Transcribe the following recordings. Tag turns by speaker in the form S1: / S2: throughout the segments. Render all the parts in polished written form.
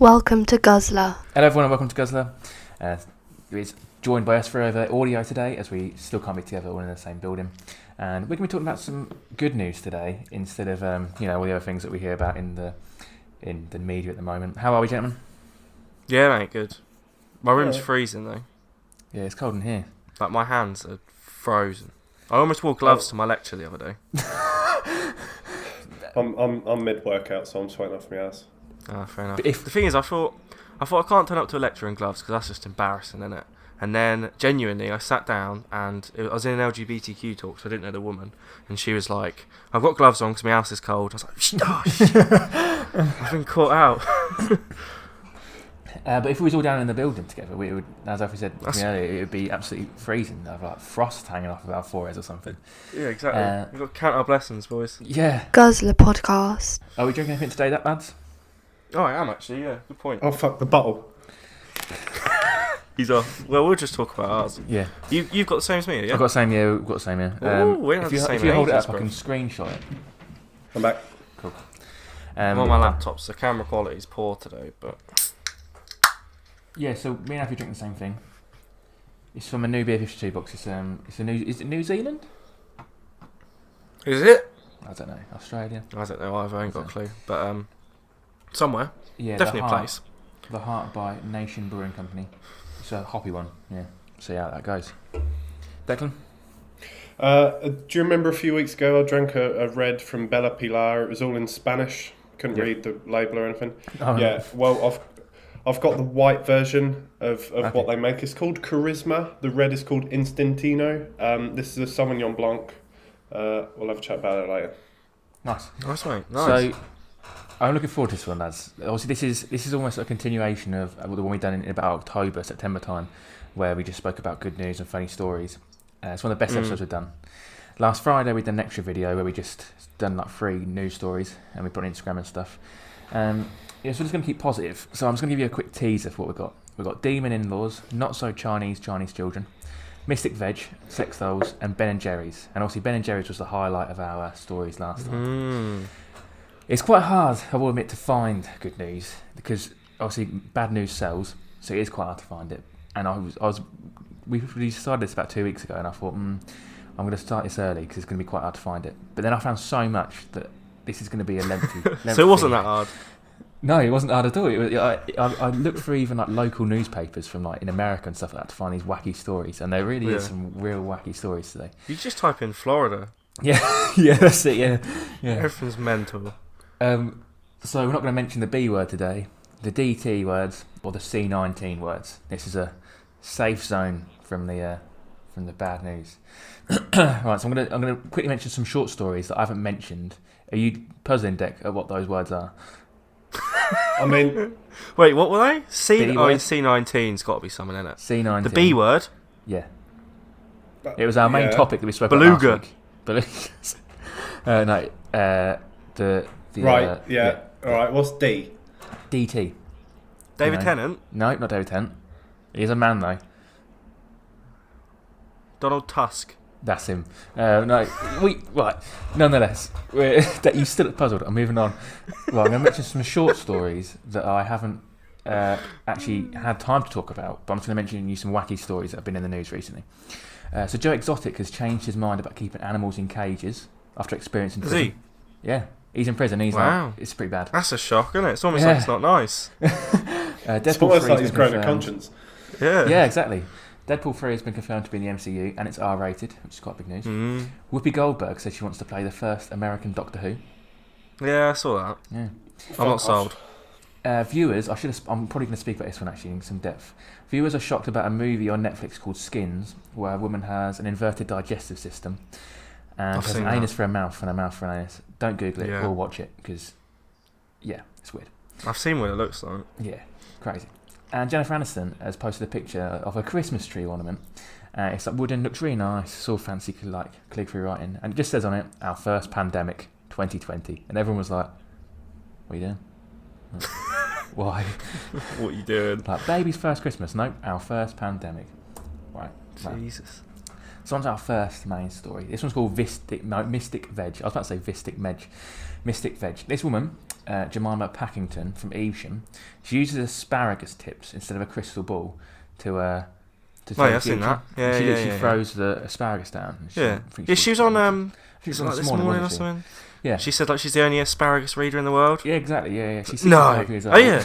S1: Welcome to Guzzler.
S2: Hello everyone and welcome to Guzzler. It's joined by us for over audio today as we still can't be together all in the same building. And we're going to be talking about some good news today instead of all the other things that we hear about in the media at the moment. How are we, gentlemen?
S3: Yeah, mate, good. My room's freezing though.
S2: Yeah, it's cold in here.
S3: Like my hands are frozen. I almost wore gloves to my lecture the other day.
S4: I'm mid workout, so I'm sweating off my ass.
S3: Ah, fair enough.
S2: But if-
S3: The thing is, I thought I can't turn up to a lecture in gloves because that's just embarrassing, isn't it? And then genuinely, I sat down and I was in an LGBTQ talk, so I didn't know the woman, and she was like, "I've got gloves on because my house is cold." I was like, "Shh, I've been caught out."
S2: But if we was all down in the building together, we would, as Alfie said earlier, it would be absolutely freezing. I'd have like frost hanging off of our foreheads or something.
S3: Yeah, exactly. We've got to count our blessings, boys.
S2: Yeah.
S1: Guzzler podcast.
S2: Are we drinking anything today, lads?
S3: Oh, I am actually. Yeah, good point.
S4: Oh fuck the bottle.
S3: He's off. Well, we'll just talk about ours.
S2: Yeah.
S3: You've got the same as me, yeah?
S2: I've got the same here. We've got the same here.
S3: Ooh, we don't have the same
S2: if you hold it
S3: ages,
S2: up, I
S3: bro.
S2: can screenshot it.
S4: I'm back.
S2: Cool.
S3: I'm on my laptop, so camera quality is poor today, but...
S2: Yeah, so me and Alfie drink the same thing. It's from a New Beer 52 box. Is it New Zealand?
S3: Is it?
S2: I don't know. Australia?
S3: I don't know either, I ain't got a clue. But, somewhere.
S2: Yeah,
S3: Definitely
S2: the
S3: a
S2: Heart,
S3: place.
S2: The Heart by Nation Brewing Company. It's a hoppy one, yeah. See how that goes. Declan?
S4: Do you remember a few weeks ago I drank a red from Bella Pilar? It was all in Spanish. Couldn't
S2: Yeah.
S4: read the label or anything.
S2: Oh,
S4: Yeah,
S2: no.
S4: well, I've got the white version of
S2: Okay.
S4: what they make. It's called Charisma. The red is called Instantino. This is a Sauvignon Blanc. We'll have a chat about it later.
S2: Nice.
S3: Nice, mate. Nice.
S2: So, I'm looking forward to this one, lads. Obviously, this is almost a continuation of the one we done in about October, September time, where we just spoke about good news and funny stories. It's one of the best episodes we've done. Last Friday, we did an extra video where we just done like 3 news stories and we put on Instagram and stuff. So we're just going to keep positive. So I'm just going to give you a quick teaser of what we've got. We've got Demon In-Laws, Not So Chinese Children, Mystic Veg, Sex Dolls, and Ben and Jerry's. And obviously Ben and Jerry's was the highlight of our stories last time. It's quite hard, I will admit, to find good news because obviously bad news sells, so it is quite hard to find it. And we decided this about 2 weeks ago, and I thought, I'm going to start this early because it's going to be quite hard to find it. But then I found so much that this is going to be a lengthy.
S3: So it wasn't that hard.
S2: No, it wasn't hard at all. I looked through even like local newspapers from like in America and stuff like that to find these wacky stories, and there really is some real wacky stories today.
S3: You just type in Florida.
S2: Yeah, yeah, that's it. Yeah.
S3: Everything's mental.
S2: So we're not going to mention the B word today, the DT words or the C19 words. This is a safe zone from the bad news. Right, so I'm gonna quickly mention some short stories that I haven't mentioned. Are you puzzling, Dick, at what those words are?
S4: I mean,
S3: Wait, what were they?
S2: B word.
S3: C19's got to be something in it.
S2: C19.
S3: The B word?
S2: Yeah. It was our main
S4: yeah.
S2: topic that we spoke
S3: Beluga.
S2: about last week. Beluga. The
S4: right, yeah. All right, what's D?
S2: DT.
S3: David
S2: No.
S3: Tennant?
S2: No, not David Tennant. He's a man though.
S3: Donald Tusk?
S2: That's him. No, right. Nonetheless, that you still puzzled. I'm moving on. Well, I'm going to mention some short stories that I haven't actually had time to talk about, but I'm just going to mention you some wacky stories that have been in the news recently. So Joe Exotic has changed his mind about keeping animals in cages after experiencing
S3: Is
S2: prison.
S3: he?
S2: Yeah, he's in prison. He's
S3: Wow.
S2: like, it's pretty bad.
S3: That's a shock, isn't it? It's almost
S2: Yeah.
S3: like it's not nice.
S4: It's
S2: Deadpool
S4: almost
S2: 3
S4: like
S2: has
S4: he's
S2: been
S4: grown a
S2: confirmed.
S4: conscience.
S3: Yeah.
S2: Yeah, exactly. Deadpool 3 has been confirmed to be in the MCU, and it's R-rated, which is quite big news. Whoopi Goldberg says she wants to play the first American Doctor Who.
S3: Yeah, I saw that.
S2: Yeah.
S3: I'm not sold.
S2: Viewers, I'm probably going to speak about this one actually in some depth. Viewers are shocked about a movie on Netflix called Skins, where a woman has an inverted digestive system and
S3: I've
S2: has
S3: seen
S2: an anus
S3: that.
S2: for a mouth and a mouth for an anus. Don't Google it
S3: Yeah.
S2: or watch it because, yeah, it's weird.
S3: I've seen what it looks like.
S2: Yeah, crazy. And Jennifer Aniston has posted a picture of a Christmas tree ornament. It's like wooden, looks really nice. It's all fancy, like calligraphy writing, and it just says on it, "Our first pandemic, 2020." And everyone was like, "What are you doing? Like, why?"
S3: What are you doing?
S2: Like baby's first Christmas? Nope, our first pandemic. Right.
S3: Jesus.
S2: So on to our first main story. Mystic Veg. I was about to say Mystic Veg. This woman Jemima Packington from Evesham, she uses asparagus tips instead of a crystal ball to
S3: Oh, yeah, I've seen that. Yeah,
S2: she
S3: yeah,
S2: literally
S3: yeah.
S2: throws the asparagus down.
S3: Yeah.
S2: I think
S3: Yeah, she was on
S2: she was
S3: like
S2: on
S3: this morning or
S2: wasn't she?
S3: something.
S2: Yeah.
S3: She said like she's the only asparagus reader in the world.
S2: Yeah, exactly. Yeah. She's
S3: No.
S2: 65 years old.
S3: Oh yeah.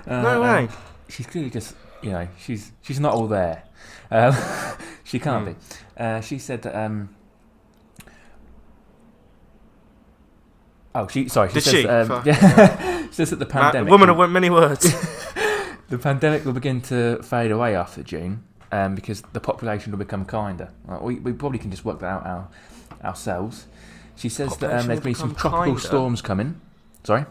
S3: No way.
S2: She's clearly just, she's not all there. She can't be. She said that. She
S3: Did
S2: says
S3: she?
S2: that, she says that the pandemic.
S3: Woman of many words.
S2: The pandemic will begin to fade away after June, because the population will become kinder. We probably can just work that out ourselves. She says that
S3: Population
S2: there's
S3: will
S2: been some
S3: become
S2: tropical
S3: kinder?
S2: storms coming. Sorry.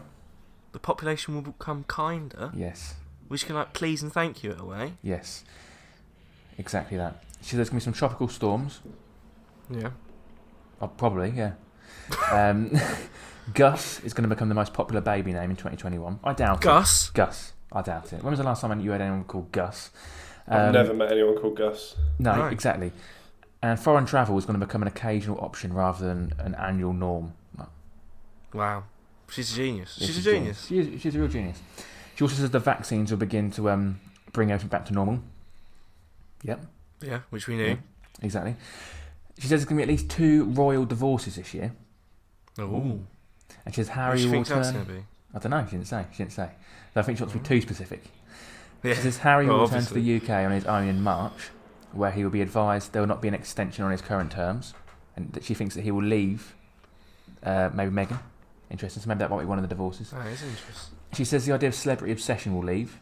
S3: The population will become kinder.
S2: Yes.
S3: Which can like please and thank you in a way.
S2: Yes. Exactly that. She says there's going to be some tropical storms.
S3: Yeah.
S2: Oh, probably, yeah. Gus is going to become the most popular baby name in 2021. I doubt it.
S3: Gus.
S2: I doubt it. When was the last time you heard anyone called Gus?
S4: I've never met anyone called Gus.
S2: No,
S3: Right.
S2: exactly. And foreign travel is going to become an occasional option rather than an annual norm.
S3: Wow. She's a genius.
S2: Yeah,
S3: She's a genius.
S2: She's a real genius. She also says the vaccines will begin to bring everything back to normal. Yep.
S3: Yeah, which we knew.
S2: Yeah, exactly. She says there's going to be at least 2 royal divorces this year.
S3: Ooh.
S2: And she says
S3: What
S2: Harry
S3: do you
S2: will
S3: think that's
S2: turn...
S3: going to be?
S2: I don't know. She didn't say. I think she wants to be too specific.
S3: Yeah.
S2: She says Harry
S3: Well,
S2: will return to
S3: obviously.
S2: the UK on his own in March, where he will be advised there will not be an extension on his current terms, and that she thinks that he will leave, maybe Meghan. Interesting. So maybe that might be one of the divorces.
S3: That is interesting.
S2: She says the idea of celebrity obsession will leave.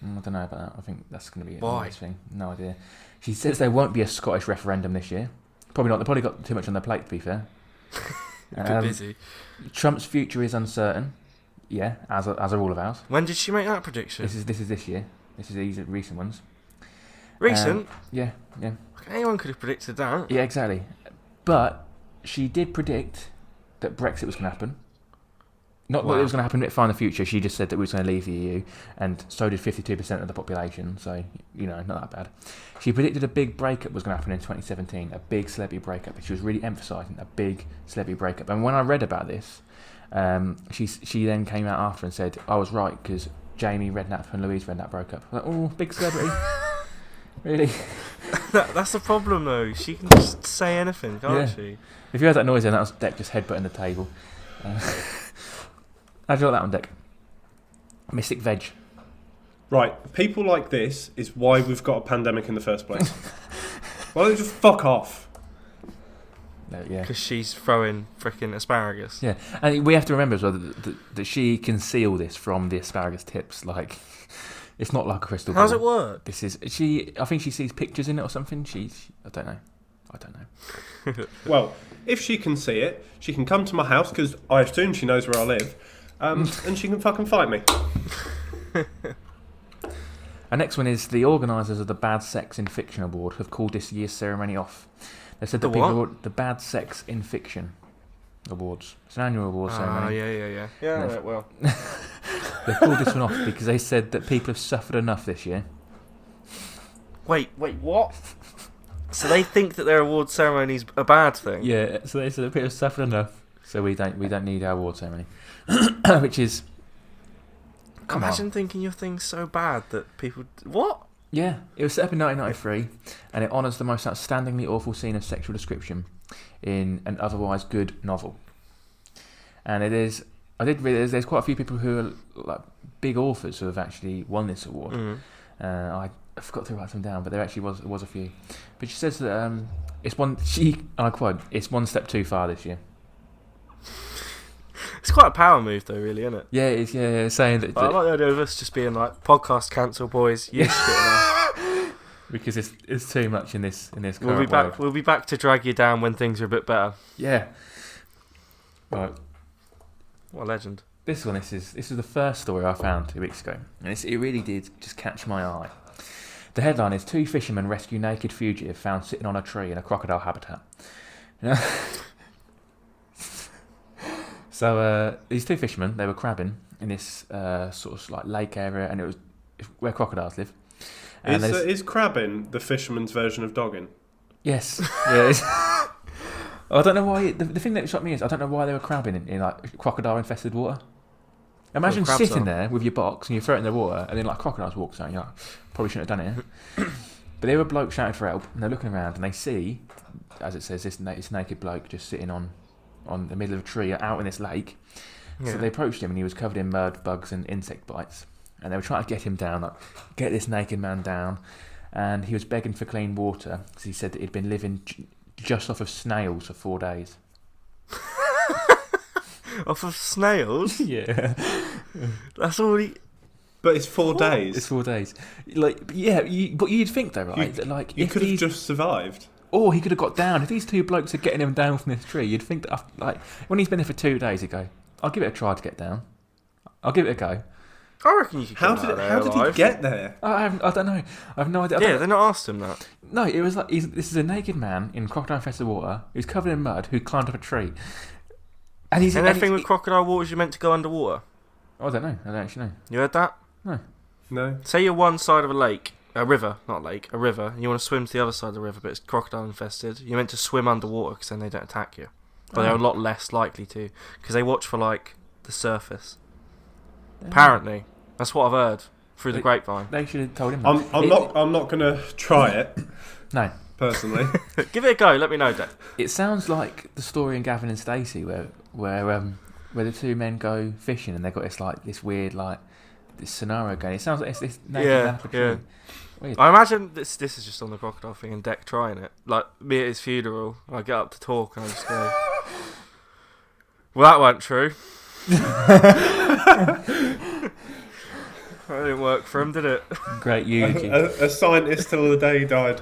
S2: I don't know about that. I think that's going to be a
S3: Why?
S2: nice thing. No idea. She says there won't be a Scottish referendum this year. Probably not. They probably got too much on their plate, to be fair.
S3: A bit busy.
S2: Trump's future is uncertain. Yeah, as are all of ours.
S3: When did she make that prediction?
S2: This is this year. This is these recent ones.
S3: Recent?
S2: Yeah.
S3: Anyone could have predicted that.
S2: Yeah, exactly. But she did predict that Brexit was going to happen. Not that it was going to happen far in the future. She just said that we was going to leave the EU, and so did 52% of the population. So, not that bad. She predicted a big breakup was going to happen in 2017, a big celebrity breakup. She was really emphasising a big celebrity breakup. And when I read about this, she then came out after and said, I was right, because Jamie Redknapp and Louise Redknapp broke up. I was like, oh, big celebrity. Really?
S3: That's the problem, though. She can just say anything, can't she?
S2: If you heard that noise then, that was Deck just headbutting the table. How'd you like that one, Deck? Mystic Veg.
S4: Right, people like this is why we've got a pandemic in the first place. Why don't they just fuck off?
S2: Yeah.
S3: Because she's throwing frickin' asparagus.
S2: Yeah, and we have to remember as well that she can see all this from the asparagus tips. Like, it's not like a crystal ball.
S3: How's it work?
S2: This is she. I think she sees pictures in it or something. I don't know.
S4: Well, if she can see it, she can come to my house, because I assume she knows where I live, and she can fucking fight me.
S2: Our next one is the organisers of the Bad Sex in Fiction Award have called this year's ceremony off. They said
S3: The
S2: the Bad Sex in Fiction Awards. It's an annual award ceremony.
S3: Yeah. Yeah, right, well.
S2: They called this one off because they said that people have suffered enough this year.
S3: Wait, what? So they think that their award ceremony's a bad thing?
S2: Yeah, so they said that people have suffered enough, so we don't need our award ceremony, which is.
S3: Imagine thinking your thing's so bad that people... What?
S2: Yeah, it was set up in 1993, and it honours the most outstandingly awful scene of sexual description in an otherwise good novel. And it is... I did realise there's quite a few people who are like big authors who have actually won this award.
S3: Mm-hmm.
S2: I forgot to write them down, but there actually was a few. But she says that it's one... and I quote, it's one step too far this year.
S3: It's quite a power move, though, really, isn't it?
S2: Yeah, it's saying that...
S3: But I like the idea of us just being like, podcast cancel, boys. You shit enough.
S2: Because it's too much in this current
S3: We'll be back.
S2: world.
S3: We'll be back to drag you down when things are a bit better.
S2: Yeah. Right.
S3: What a legend.
S2: This is the first story I found 2 weeks ago, and it really did just catch my eye. The headline is 2 fishermen rescue naked fugitive found sitting on a tree in a crocodile habitat. So these 2 fishermen, they were crabbing in this sort of like lake area, and it was where crocodiles live. And
S4: Is crabbing the fisherman's version of dogging?
S2: yes, yeah. I don't know why. The thing that shocked me is I don't know why they were crabbing in like crocodile-infested water. Imagine
S3: crabs
S2: sitting
S3: are.
S2: there with your box and you throw it in the water, and then like crocodiles walks out. And you're like, probably shouldn't have done it. But there were blokes shouting for help, and they're looking around, and they see, as it says, this naked bloke just sitting on the middle of a tree out in this lake.
S3: Yeah.
S2: So they approached him, and he was covered in mud, bugs, and insect bites. And they were trying to get him down, like get this naked man down. And he was begging for clean water because he said that he'd been living just off of snails for 4 days.
S3: Off of snails?
S2: Yeah.
S3: That's all he...
S4: But it's 4 days.
S2: It's 4 days. Like, yeah, but you'd think though, right? That like
S4: You
S2: if
S4: could have
S2: these,
S4: just survived.
S2: or he could have got down. If these two blokes are getting him down from this tree, you'd think that like when he's been there for 2 days, he'd go, "I'll give it a try to get down. I'll give it a go."
S3: I reckon you could get him out of there
S4: How did he
S3: alive.
S4: get there?
S2: I don't know. I have no idea. I
S3: Yeah,
S2: don't-
S3: they not asked him that.
S2: No, it was like this is a naked man in crocodile-infested water who's covered in mud who climbed up a tree. And he's
S3: And everything with crocodile water is you're meant to go underwater.
S2: I don't know. I don't actually know.
S3: You heard that?
S4: No.
S3: Say you're one side of a lake, a river, not a lake, a river, and you want to swim to the other side of the river, but it's crocodile infested. You're meant to swim underwater because then they don't attack you. But they're a lot less likely to because they watch for like the surface. Apparently, that's what I've heard through the grapevine.
S2: They should have told him. That.
S4: I'm not gonna try it
S2: No.
S4: personally.
S3: Give it a go. Let me know, Dave.
S2: It sounds like the story in Gavin and Stacey where the two men go fishing and they've got this weird like this scenario going. It sounds like it's this naked man up a tree.
S3: yeah.
S2: Weird.
S3: I imagine this is just on the crocodile thing and Deck trying it. Like me at his funeral, I get up to talk and I just go, "Well, that weren't true." That didn't work for him, did it?
S2: Great eulogy.
S4: a scientist till the day he died.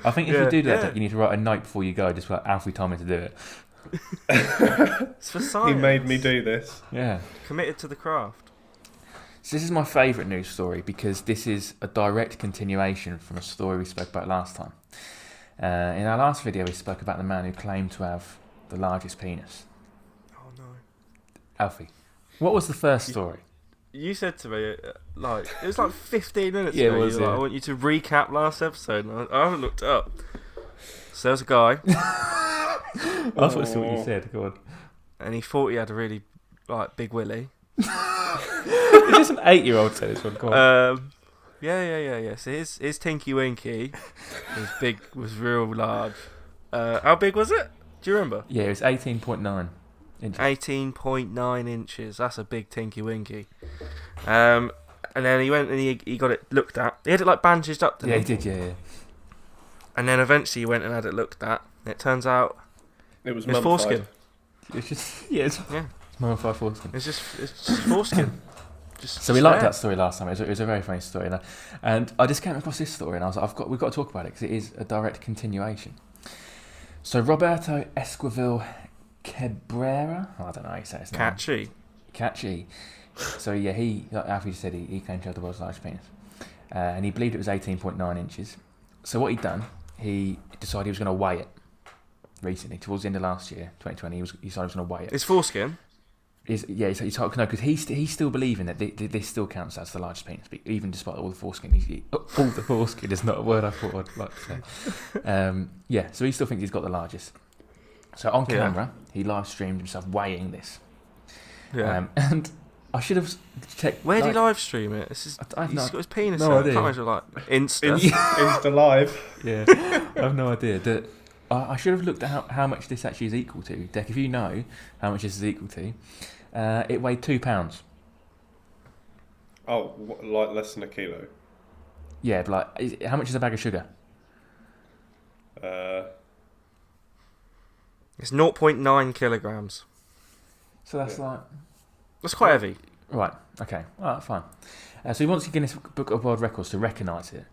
S2: I think if
S3: Yeah,
S2: you do that,
S3: yeah.
S2: you need to write a note before you go, just like Alfie told me to do it.
S3: It's for science.
S4: He made me do this.
S2: Yeah.
S3: Committed to the craft.
S2: So this is my favourite news story because this is a direct continuation from a story we spoke about last time. In our last video, we spoke about the man who claimed to have the largest penis.
S3: Oh no.
S2: Alfie, what was the first story?
S3: You said to me, like, it was like 15 minutes
S2: Yeah, it
S3: ago,
S2: was,
S3: you were like,
S2: yeah.
S3: I want you to recap last episode, and I haven't looked it up. So there was a guy,
S2: That's what you said. Go on.
S3: and he thought he had a really, like, big willy.
S2: It's just an 8-year-old said this one. Go on.
S3: Yeah. So his Tinky Winky was real large. How big was it? Do you remember?
S2: Yeah, it was 18.9 inches.
S3: 18.9 inches. That's a big Tinky Winky. And then he went and he got it looked at. He had it like bandaged up, didn't
S2: Yeah, he did. Yeah.
S3: And then eventually he went and had it looked at. And it turns out
S4: It was
S3: it's foreskin.
S2: It's just it's mummified foreskin.
S3: It's just foreskin.
S2: So we liked that story last time. It was a very funny story, and I just came across this story, and I was like, we've got to talk about it because it is a direct continuation. So Roberto Esquivel Cabrera, I don't know how you say his name. Catchy. So yeah, like Alfie said, he claimed to have the world's largest penis, and he believed it was 18.9 inches. So what he'd done, he decided he was going to weigh it. Recently, towards the end of last year, 2020, he decided he was going to weigh it.
S3: It's foreskin.
S2: He's because he's still believing that this still counts as the largest penis, even despite all the foreskin. All the foreskin is not a word I thought I'd like to say. So he still thinks he's got the largest. So on camera, he live streamed himself weighing this.
S3: Yeah.
S2: And I should have checked.
S3: Where did he live stream it? He's got his penis
S2: no
S3: out.
S2: idea.
S3: Can't imagine like Insta.
S4: Insta live.
S2: Yeah, I have no idea. I should have looked at how much this actually is equal to. Deck, if you know how much this is equal to, it weighed 2 pounds.
S4: Oh, like less than a kilo.
S2: Yeah, but like, how much is a bag of sugar?
S3: It's 0.9 kilograms.
S2: So that's
S3: That's quite heavy.
S2: right. Okay, all right, fine. So he wants the Guinness Book of World Records to recognise it.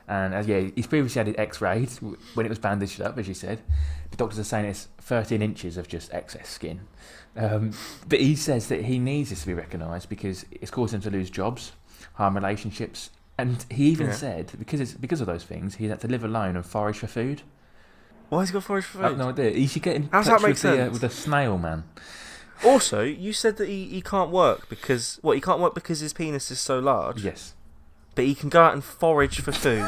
S2: And he's previously had it x-rayed when it was bandaged up, as you said. The doctors are saying it's 13 inches of just excess skin. But he says that he needs this to be recognised because it's caused him to lose jobs, harm relationships, and he even said because of those things, he's had to live alone and forage for food.
S3: Why has he got forage for
S2: I have
S3: food?
S2: no idea. He should get in
S3: How does
S2: touch
S3: that make
S2: with
S3: sense?
S2: with the snail man.
S3: Also, you said that he can't work because he can't work because his penis is so large.
S2: Yes.
S3: But he can go out and forage for food.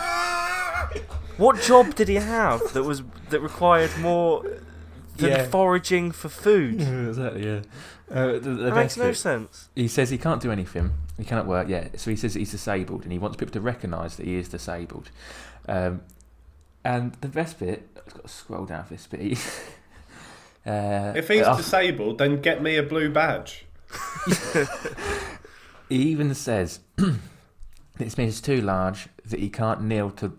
S3: What job did he have that required more than foraging for food.
S2: Exactly, yeah. The
S3: That makes no
S2: bit,
S3: sense.
S2: he says he can't do anything. He cannot work, yeah. So he says that he's disabled and he wants people to recognise that he is disabled. And the best bit, I've got to scroll down for this bit.
S4: If he's disabled, then get me a blue badge.
S2: He even says this means it's too large that he can't kneel to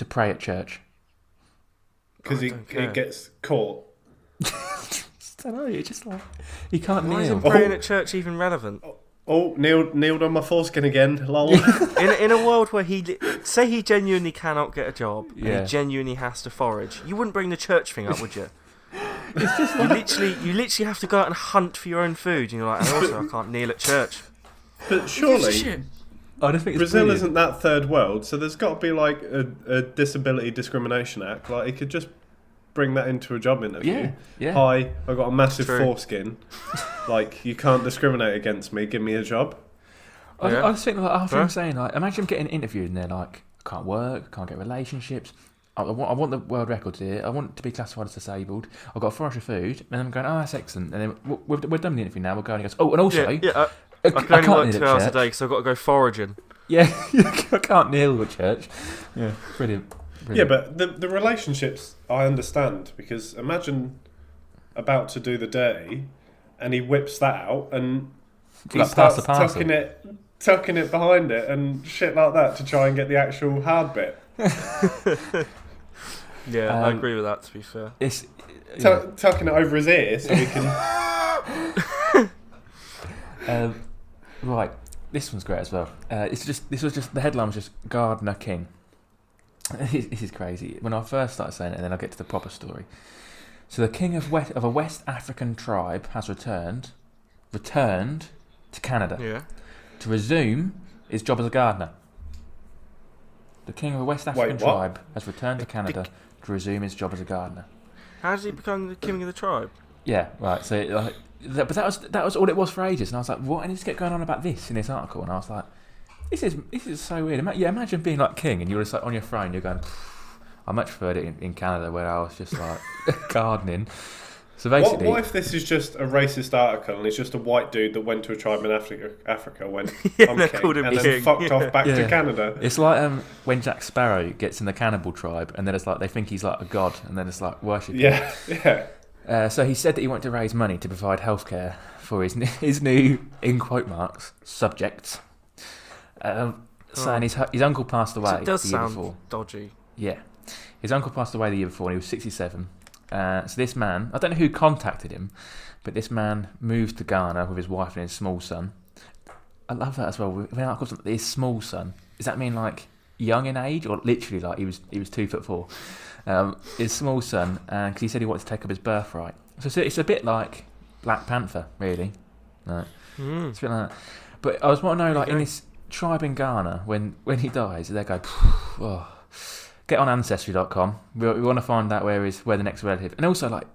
S2: pray at church.
S4: Because he gets caught.
S2: I don't know, it's just like he can't
S3: Why
S2: kneel.
S3: isn't praying at church even relevant?
S4: Oh, kneeled on my foreskin again. Lol.
S3: in a world where he genuinely cannot get a job and
S2: Yeah.
S3: he genuinely has to forage, you wouldn't bring the church thing up, would you?
S2: It's just
S3: You literally have to go out and hunt for your own food, and you're like, and also I can't kneel at church.
S4: But
S3: Who gives a
S4: surely
S3: shit?
S2: I just think it's
S4: Brazil
S2: brilliant.
S4: isn't that third world, so there's got to be like a disability discrimination act. Like he could just bring that into a job interview.
S2: Yeah, yeah.
S4: Hi, I've got a massive
S3: True.
S4: foreskin. Like you can't discriminate against me. Give me a job.
S2: I was thinking, like, after
S3: Huh?
S2: him saying, like, imagine getting interviewed and they're like, I can't work, can't get relationships. I want the world records here. I want to be classified as disabled. I've got a forage of food. And I'm going, oh, that's excellent. And then we're done with the interview now. We're going, and he goes, oh, and also,
S3: I can only work 2 hours a day, so I've got to go foraging.
S2: Yeah, I can't kneel at church. Yeah, brilliant.
S4: Yeah, but the relationships I understand, because imagine about to do the dirty, and he whips that out and he
S2: Like, pass
S4: starts
S2: the parcel.
S4: tucking it behind it and shit like that to try and get the actual hard bit.
S3: Yeah, I agree with that, to be fair.
S2: It's
S4: Tucking it over his ear so he can.
S2: right. This one's great as well. This was just the headline was just Gardener King. This is crazy. When I first started saying it, and then I'll get to the proper story. So the king of a West African tribe has returned to Canada
S3: Yeah.
S2: to resume his job as a gardener. The king of a West African
S4: Wait, what?
S2: tribe has returned to Canada to resume his job as a gardener.
S3: How does he become the king of the tribe?
S2: Yeah, right. So, but that was all it was for ages, and I was like, what? And he just kept going on about this in this article, and I was like, this is so weird. Imagine being like king, and you're just like on your throne, you're going. I much preferred it in Canada, where I was just like gardening. So basically,
S4: What if this is just a racist article and it's just a white dude that went to a tribe in Africa went,
S3: Yeah,
S4: I'm
S3: they
S4: king,
S3: called him
S4: and then
S3: king.
S4: fucked off back
S2: Yeah.
S4: to Canada?
S2: it's like when Jack Sparrow gets in the cannibal tribe, and then it's like they think he's like a god, and then it's like worship.
S4: Yeah, yeah.
S2: So he said that he wanted to raise money to provide healthcare for his new, in quote marks, subjects. Saying his uncle passed away
S3: So it does
S2: the year
S3: sound
S2: before.
S3: dodgy.
S2: Yeah. His uncle passed away the year before and he was 67. So this man, I don't know who contacted him, but this man moved to Ghana with his wife and his small son. I love that as well. When I call him his small son, does that mean like young in age or literally like he was 2'4"? His small son, because he said he wanted to take up his birthright. So it's a bit like Black Panther, really. Like, it's a bit like that. But I was want to know, like, in this tribe in Ghana, when he dies, they go, oh, get on Ancestry.com. We want to find out where the next relative. And also, like,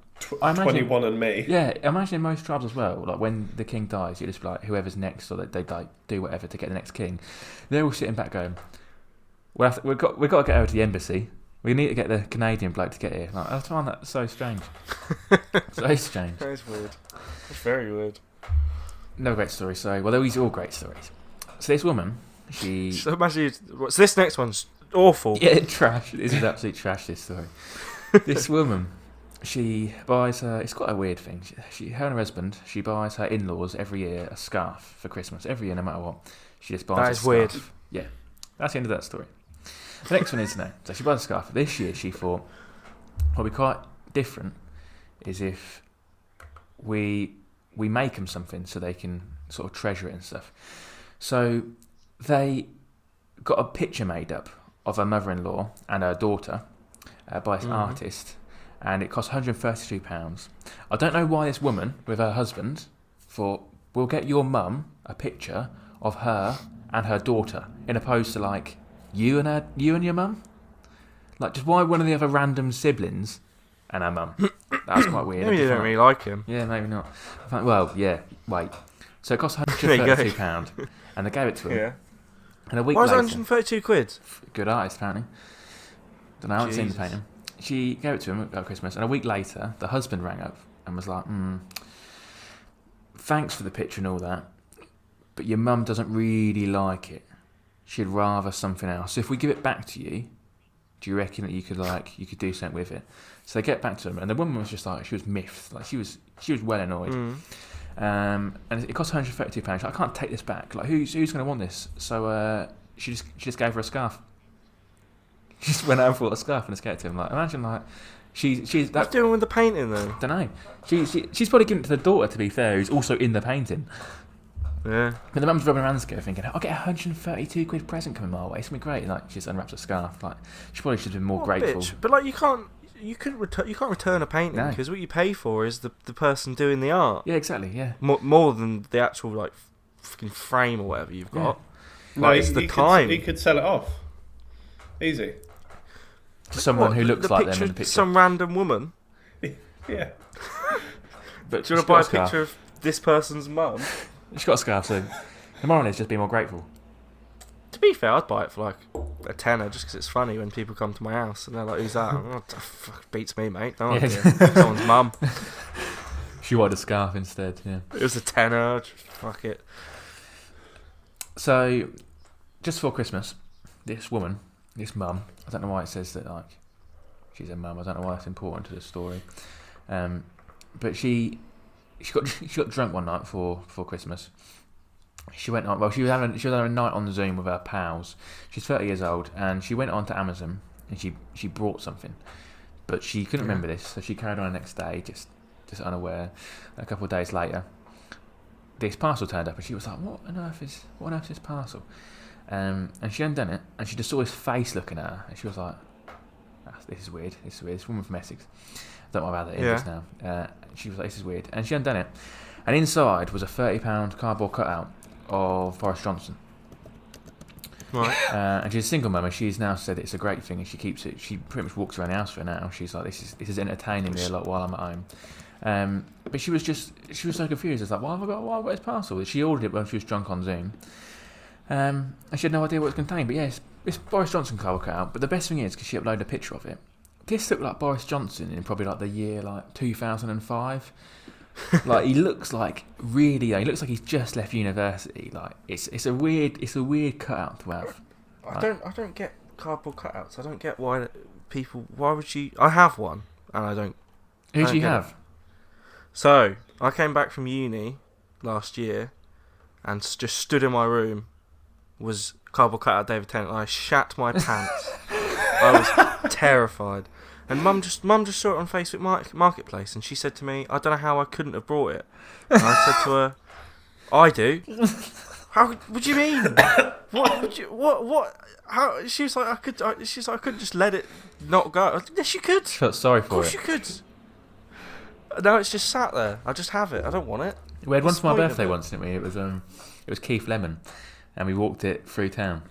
S2: I imagine
S4: 21 and me.
S2: Yeah, imagine in most tribes as well, like when the king dies, you just be like whoever's next, or they like do whatever to get the next king. They're all sitting back going, we've got to get over to the embassy. We need to get the Canadian bloke to get here. Like, I find that so strange. So strange.
S3: That is weird. That's very weird.
S2: No great story. So, well, these are all great stories. So this woman, she
S3: So imagine. So this next one's awful.
S2: yeah, trash. This is absolute trash. This story. This woman, she buys her. It's quite a weird thing. Her and her husband. She buys her in-laws every year a scarf for Christmas. Every year, no matter what. She just buys.
S3: That
S2: a
S3: is
S2: scarf.
S3: weird.
S2: Yeah, that's the end of that story. The next one is now. So she buys a scarf. This year, she thought what would be quite different is if we make them something so they can sort of treasure it and stuff. So they got a picture made up of her mother-in-law and her daughter by this artist, and it cost £132. I don't know why this woman with her husband thought, we'll get your mum a picture of her and her daughter, in opposed to like you and your mum. Like, just why one of the other random siblings and her mum? That was quite weird.
S3: Maybe you don't really like him.
S2: Yeah, maybe not. I thought, well, yeah, wait. So it cost
S3: There you go.
S2: £132, and they gave it to him.
S3: Yeah.
S2: And a week
S3: Why was it
S2: later,
S3: 132 quid?
S2: good artist apparently. Don't know. I haven't seen the
S3: Jesus.
S2: painting. she gave it to him at Christmas, and a week later, the husband rang up and was like, thanks for the picture and all that, but your mum doesn't really like it. She'd rather something else. So if we give it back to you, do you reckon that you could do something with it? So they get back to him, and the woman was just like, she was miffed. Like, she was well annoyed. And it cost £132. She's like, I can't take this back. Like, who's going to want this? So she just gave her a scarf. She just went out and bought a scarf and just gave it to him. Like, imagine, like, she's
S3: What's doing with the painting then?
S2: Don't know. She's probably given it to the daughter, to be fair, who's also in the painting.
S3: Yeah.
S2: But the mum's rubbing her hands together thinking, I'll get a £132 present coming my way. It's going to be great. Like, she just unwraps a scarf. Like, she probably should have been more grateful.
S3: Bitch. But like, you can't return a painting because what you pay for is the person doing the art.
S2: Yeah, exactly. Yeah.
S3: More than the actual like fucking frame or whatever you've got.
S2: Yeah.
S3: Like, it's the time.
S4: He could sell it off. Easy.
S2: To someone who looks like them in the picture.
S3: Some random woman.
S4: Yeah.
S2: But
S3: Do you want to buy a picture of this person's mum?
S2: She's got a scarf, so the moral is just be more grateful.
S3: To be fair, I'd buy it for like a tenner just because it's funny when people come to my house and they're like, "Who's that?" Oh, fuck, beats me, mate. No idea. Someone's mum.
S2: She wanted a scarf instead. Yeah.
S3: It was a tenner. Fuck it.
S2: So, just before Christmas, this mum, I don't know why it says that, like, she's a mum. I don't know why it's important to the story. But she got drunk one night before Christmas. She went on. Well, she was having a night on Zoom with her pals. She's 30 years old, and she went on to Amazon and she brought something, but she couldn't remember this, so she carried on the next day, just unaware. A couple of days later, this parcel turned up, and she was like, "What on earth is this parcel?" And she undone it, and she just saw his face looking at her, and she was like, "This is weird. This woman from Essex. I don't know about that English now." She was like, "This is weird," and she undone it, and inside was a £30 cardboard cutout of Boris Johnson.
S3: Right.
S2: And she's a single mum, and she's now said it's a great thing, and she keeps it. She pretty much walks around the house for it now. She's like, this is entertaining me a lot while I'm at home. But she was so confused. It's like, why have I got this parcel? She ordered it when she was drunk on Zoom. And she had no idea what it contained. But yes, it's Boris Johnson cardboard cutout. But the best thing is, because she uploaded a picture of it, this looked like Boris Johnson in probably like the year like 2005. Like, he looks like really young. He looks like he's just left university. Like, it's a weird cutout to have.
S3: I don't get cardboard cutouts. I don't get why would you? I have one, and I don't.
S2: Who do you have?
S3: So I came back from uni last year, and just stood in my room. Was cardboard cutout David Tennant. And I shat my pants. I was terrified. And mum just saw it on Facebook Marketplace, and she said to me, "I don't know how I couldn't have brought it." And I said to her, "I do." How? What do you mean? What? How? She was like, "I could." She's like, "I couldn't just let it not go." I was like, "Yes, you could."
S2: Felt sorry for it.
S3: Of course you could. No, it's just sat there. I just have it. I don't want it.
S2: We had one for my birthday once, didn't we? It was Keith Lemon, and we walked it through town.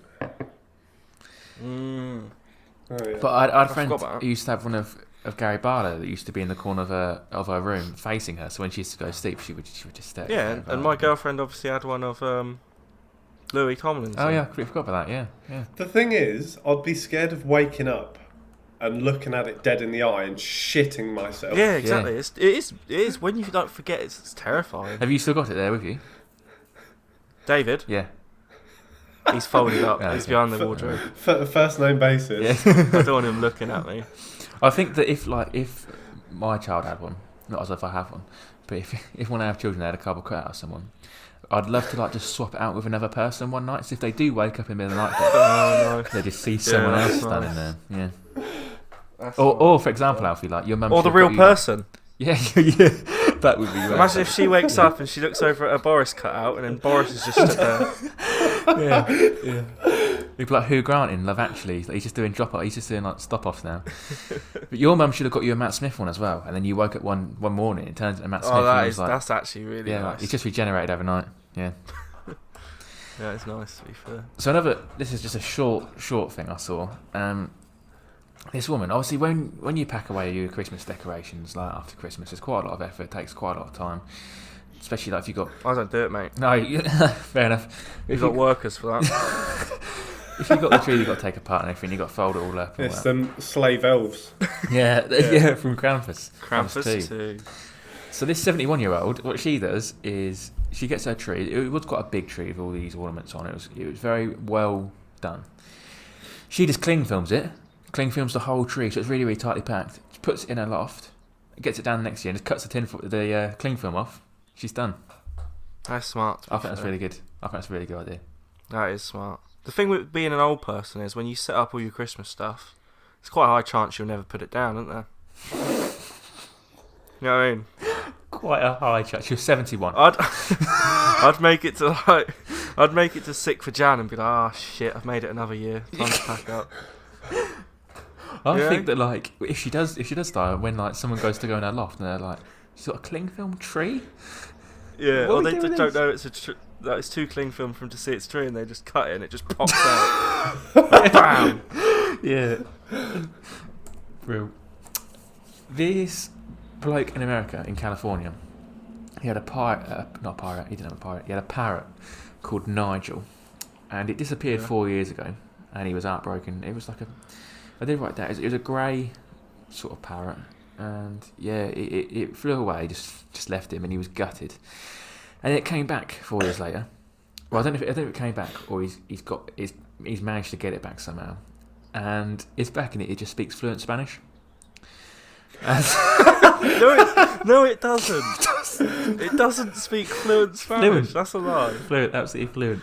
S4: Oh, yeah.
S2: But I had a friend who used to have one of Gary Barlow that used to be in the corner of her room facing her. So when she used to go to sleep, she would just stare.
S3: Yeah, and my girlfriend obviously had one of Louis Tomlinson.
S2: Oh yeah, I forgot about that. Yeah.
S4: The thing is, I'd be scared of waking up and looking at it dead in the eye and shitting myself.
S3: Yeah, exactly. Yeah. It is when you don't forget. It's terrifying.
S2: Have you still got it there with you,
S3: David?
S2: Yeah.
S3: He's folded up.
S2: Yeah,
S3: He's behind the wardrobe.
S4: First name basis.
S2: Yeah.
S3: I don't want him looking at me.
S2: I think that if my child had one, not as if I have one, but if one of our children had a cardboard cutout of someone, I'd love to just swap it out with another person one night. So if they do wake up in the middle of the night, they just see someone else standing there. Yeah. Or for example, Alfie, like your mum.
S3: Or the real person.
S2: Yeah. That would be great.
S3: Imagine if she wakes up and she looks over at a Boris cutout, and then Boris is just stood there.
S2: Yeah. It'd be like Hugh Grant in Love Actually. He's just doing drop-off. He's just doing like stop-offs now. But your mum should have got you a Matt Smith one as well. And then you woke up one morning, it turns into Matt Smith.
S3: That's actually really nice.
S2: Like, it's just regenerated overnight. Yeah.
S3: Yeah, it's nice to be fair.
S2: So this is just a short thing I saw. This woman, obviously, when you pack away your Christmas decorations, like after Christmas, it's quite a lot of effort. It takes quite a lot of time, especially like if you got.
S3: I don't do it, mate.
S2: No, fair enough.
S3: You've got workers for that.
S2: If you've got the tree, you've got to take apart and everything. You've got to fold it all up. And
S4: It's
S2: all
S4: them slave elves.
S2: yeah, from Krampus.
S3: Krampus 2.
S2: So this 71-year-old, what she does is she gets her tree. It was quite a big tree with all these ornaments on it. It was very well done. She just cling films it. Cling films the whole tree, so it's really, really tightly packed. She puts it in her loft, gets it down next year, and just cuts the cling film off. She's done.
S3: That's smart.
S2: I think that's really good. I think that's a really good idea.
S3: That is smart. The thing with being an old person is when you set up all your Christmas stuff, it's quite a high chance you'll never put it down, isn't there? You know what I mean?
S2: Quite a high chance. She was 71.
S3: I'd make it to sick for Jan and be like, oh shit, I've made it another year. Time to pack up.
S2: I think that like if she does die, when like someone goes to go in her loft and they're like, she's got a cling film tree.
S3: Yeah,
S2: What
S3: or
S2: are we
S3: they
S2: doing
S3: don't
S2: this?
S3: know it's too cling film for them to see its tree, and they just cut it and it just pops out. Bam!
S2: Yeah. Real. This bloke in America, in California, he had a not a pirate, he didn't have a pirate, he had a parrot called Nigel, and it disappeared 4 years ago, and he was heartbroken. It was like I did write that, it was a grey sort of parrot, and yeah, it flew away, just left him, and he was gutted. And it came back 4 years later. Well, I don't know if it came back, or he's managed to get it back somehow. And it's back, and it just speaks fluent Spanish.
S3: No, it doesn't. It doesn't speak fluent Spanish.
S2: Fluent.
S3: That's a lie.
S2: Fluent, absolutely fluent.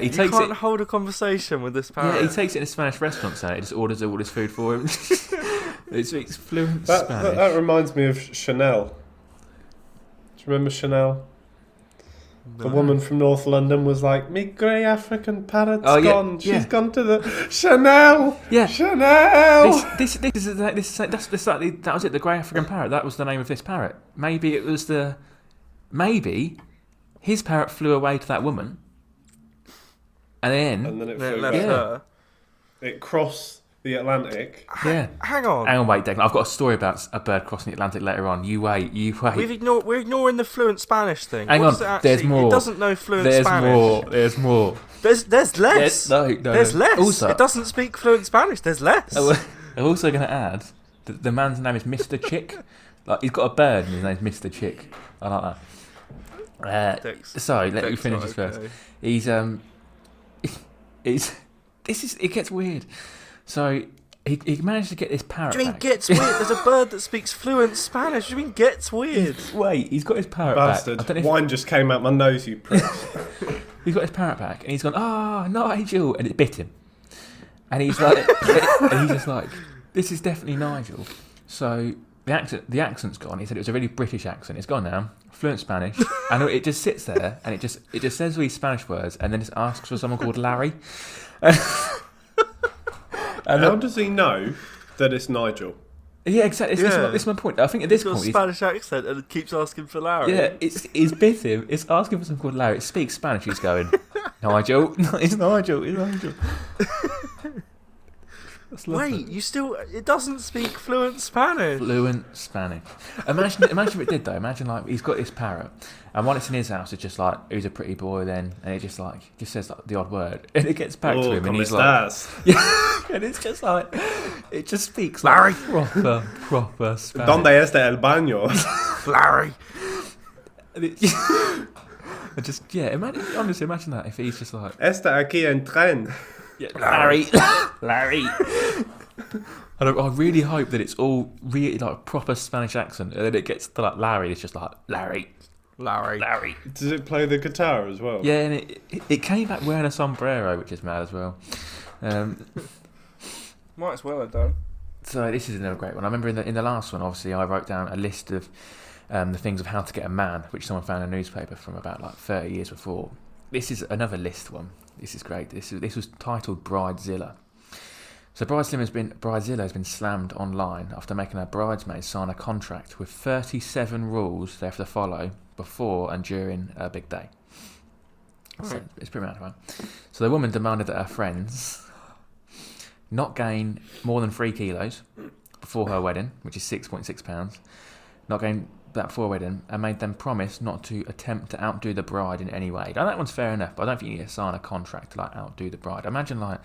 S3: You can't hold a conversation with this parrot.
S2: Yeah, he takes it in a Spanish restaurant, so it just orders all his food for him. It speaks fluent
S4: That
S2: Spanish.
S4: reminds me of Chanel. Do you remember Chanel? The woman from North London was like, "Me grey African parrot's gone. She's gone to the Chanel.
S2: Yeah.
S4: Chanel."
S2: That was it. The grey African parrot. That was the name of this parrot. Maybe his parrot flew away to that woman, and then
S4: it
S3: They
S4: flew
S3: left
S4: back.
S3: her.
S4: It crossed the Atlantic.
S2: yeah.
S3: Hang on.
S2: Hang on, wait, Declan. I've got a story about a bird crossing the Atlantic later on. You wait.
S3: We're ignoring the fluent Spanish thing.
S2: Hang
S3: What
S2: on,
S3: does it actually,
S2: there's more.
S3: It doesn't know fluent Spanish.
S2: There's more.
S3: There's less.
S2: No.
S3: There's less.
S2: Also,
S3: It doesn't speak fluent Spanish. There's less.
S2: I'm also going to add that the man's name is Mr. Chick. Like, he's got a bird and his name's Mr. Chick. I like that. Sorry, let me finish this first. It gets weird. So he managed to get this parrot.
S3: What do you mean
S2: back.
S3: gets weird? There's a bird that speaks fluent Spanish. What do you mean gets weird?
S2: Wait, he's got his parrot
S4: Bastard.
S2: back. I don't know if-
S4: Wine just came out my nose, you prick.
S2: He's got his parrot back, and he's gone, Nigel, and it bit him. And he's like, and he's just like, this is definitely Nigel. So the accent's gone. He said it was a really British accent. It's gone now, fluent Spanish, and it just sits there, and it just says all these Spanish words, and then it asks for someone called Larry.
S4: How does he know that it's Nigel?
S2: Yeah, exactly. This is my point. I think at this
S3: He's got a
S2: point,
S3: Spanish accent and keeps asking for Larry.
S2: it's bit him. It's asking for someone called Larry. It speaks Spanish. He's going, Nigel. It's Nigel. It's Nigel.
S3: Wait, it doesn't speak fluent Spanish.
S2: Fluent Spanish. Imagine if it did though. Imagine like he's got this parrot, and when it's in his house, it's just like he's a pretty boy then, and it just says like the odd word, and it gets back to him, and he's like, and it's just like it just speaks like
S3: Larry.
S2: proper Spanish.
S4: ¿Dónde está el baño?
S3: Larry.
S2: Imagine that if he's just like
S4: Está aquí en tren.
S2: Larry. I really hope that it's all really like proper Spanish accent, and then it gets to like Larry. It's just like Larry.
S4: Does it play the guitar as well?
S2: Yeah, and it came back wearing a sombrero, which is mad as well.
S3: Might as well have done.
S2: So this is another great one. I remember in the last one, obviously, I wrote down a list of the things of how to get a man, which someone found in a newspaper from about like 30 years before. This is another list one. This is great. This was titled Bridezilla. So Bridezilla has been slammed online after making her bridesmaids sign a contract with 37 rules they have to follow before and during a big day. So it's pretty mad, right? So the woman demanded that her friends not gain more than 3 kilos before her wedding, which is 6.6 pounds. Not gain that before wedding and made them promise not to attempt to outdo the bride in any way. Now that one's fair enough, but I don't think you need to sign a contract to like outdo the bride. Imagine like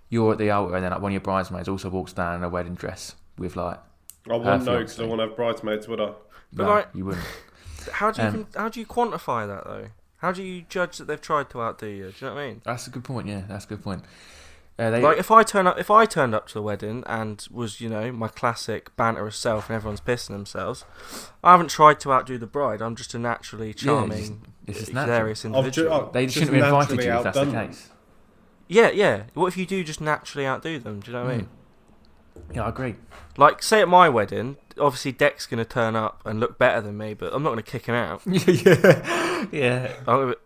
S2: you're at the altar and then like one of your bridesmaids also walks down in a wedding dress with like.
S4: I wouldn't know because I wouldn't have bridesmaids, would I?
S3: But
S2: no,
S3: like,
S2: you wouldn't.
S3: How do you quantify that though? How do you judge that they've tried to outdo you? Do you know what I mean?
S2: That's a good point. Yeah, that's a good point.
S3: Like if I turned up to the wedding and was, my classic banterous self and everyone's pissing themselves, I haven't tried to outdo the bride. I'm just a naturally charming, hilarious individual.
S2: They shouldn't have invited you if that's the case.
S3: Yeah. What if you do just naturally outdo them? Do you know what I mean?
S2: Yeah, I agree.
S3: Like, say at my wedding, obviously Deck's going to turn up and look better than me, but I'm not going to kick him out.
S2: Yeah.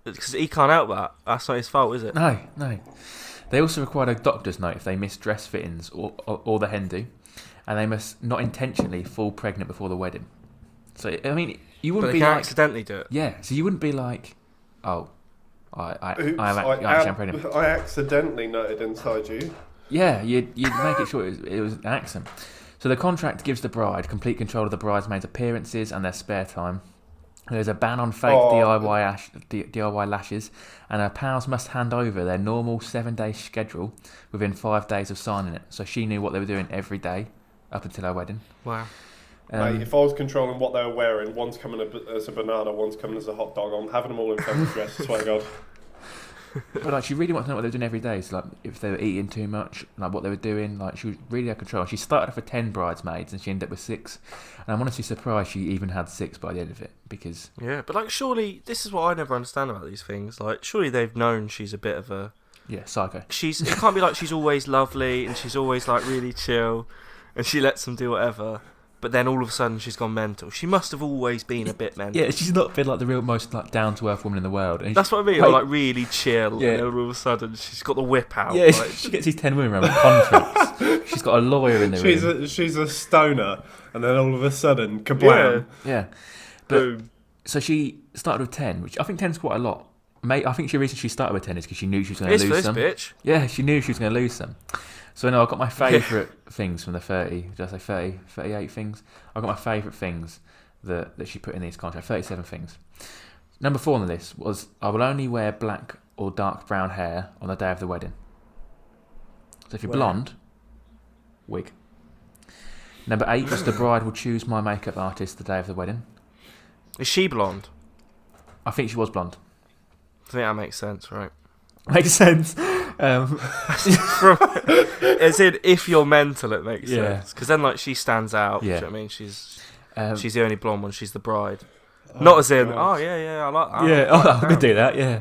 S3: Because he can't help that. That's not his fault, is it?
S2: No. They also required a doctor's note if they miss dress fittings or the hen do, and they must not intentionally fall pregnant before the wedding. So, I mean, you wouldn't be like...
S3: accidentally do it.
S2: Yeah, so you wouldn't be like, oh, I'm pregnant.
S4: I accidentally nutted inside you.
S2: Yeah, you'd make it sure it was an accident. So the contract gives the bride complete control of the bridesmaids' appearances and their spare time. There's a ban on fake DIY lashes, and her pals must hand over their normal 7-day schedule within 5 days of signing it. So she knew what they were doing every day up until her wedding.
S3: Wow.
S4: Mate, if I was controlling what they were wearing, one's coming as a banana, one's coming as a hot dog, I'm having them all in feminine dress, I swear to God.
S2: But like, she really wanted to know what they were doing every day. So like, if they were eating too much, like what they were doing, like she was really out of control. She started off with 10 bridesmaids and she ended up with 6. And I'm honestly surprised she even had 6 by the end of it because.
S3: Yeah, but like, surely this is what I never understand about these things. Like, surely they've known she's a bit of a.
S2: Yeah, psycho.
S3: It can't be like she's always lovely and she's always like really chill, and she lets them do whatever. But then all of a sudden she's gone mental. She must have always been a bit mental.
S2: Yeah, she's not been like the real most like down to earth woman in the world. And
S3: that's what I mean. Like really chill. Yeah. And all of a sudden she's got the whip out.
S2: Yeah, like, she gets these 10 women around with contracts. She's got a lawyer in the room.
S4: She's a stoner, and then all of a sudden, kablam!
S2: Yeah. But so she started with 10, which I think 10's quite a lot. Mate, I think the reason she started with 10 is because she knew she was going to lose some.
S3: Bitch.
S2: Yeah, she knew she was going to lose some. So I got my favourite things from the 30. Did I say 30? 38 things? I got my favourite things that she put in these contracts. 37 things. Number 4 on the list was, I will only wear black or dark brown hair on the day of the wedding. So if you're blonde, wig. Number 8 was, the bride will choose my makeup artist the day of the wedding.
S3: Is she blonde?
S2: I think she was blonde.
S3: I think that makes sense, right?
S2: Makes sense.
S3: As in, if you're mental, it makes sense. Because then, like, she stands out. Yeah. Do you know what I mean? She's the only blonde one. She's the bride. Not as in, I like that.
S2: Yeah, I could do that. Yeah.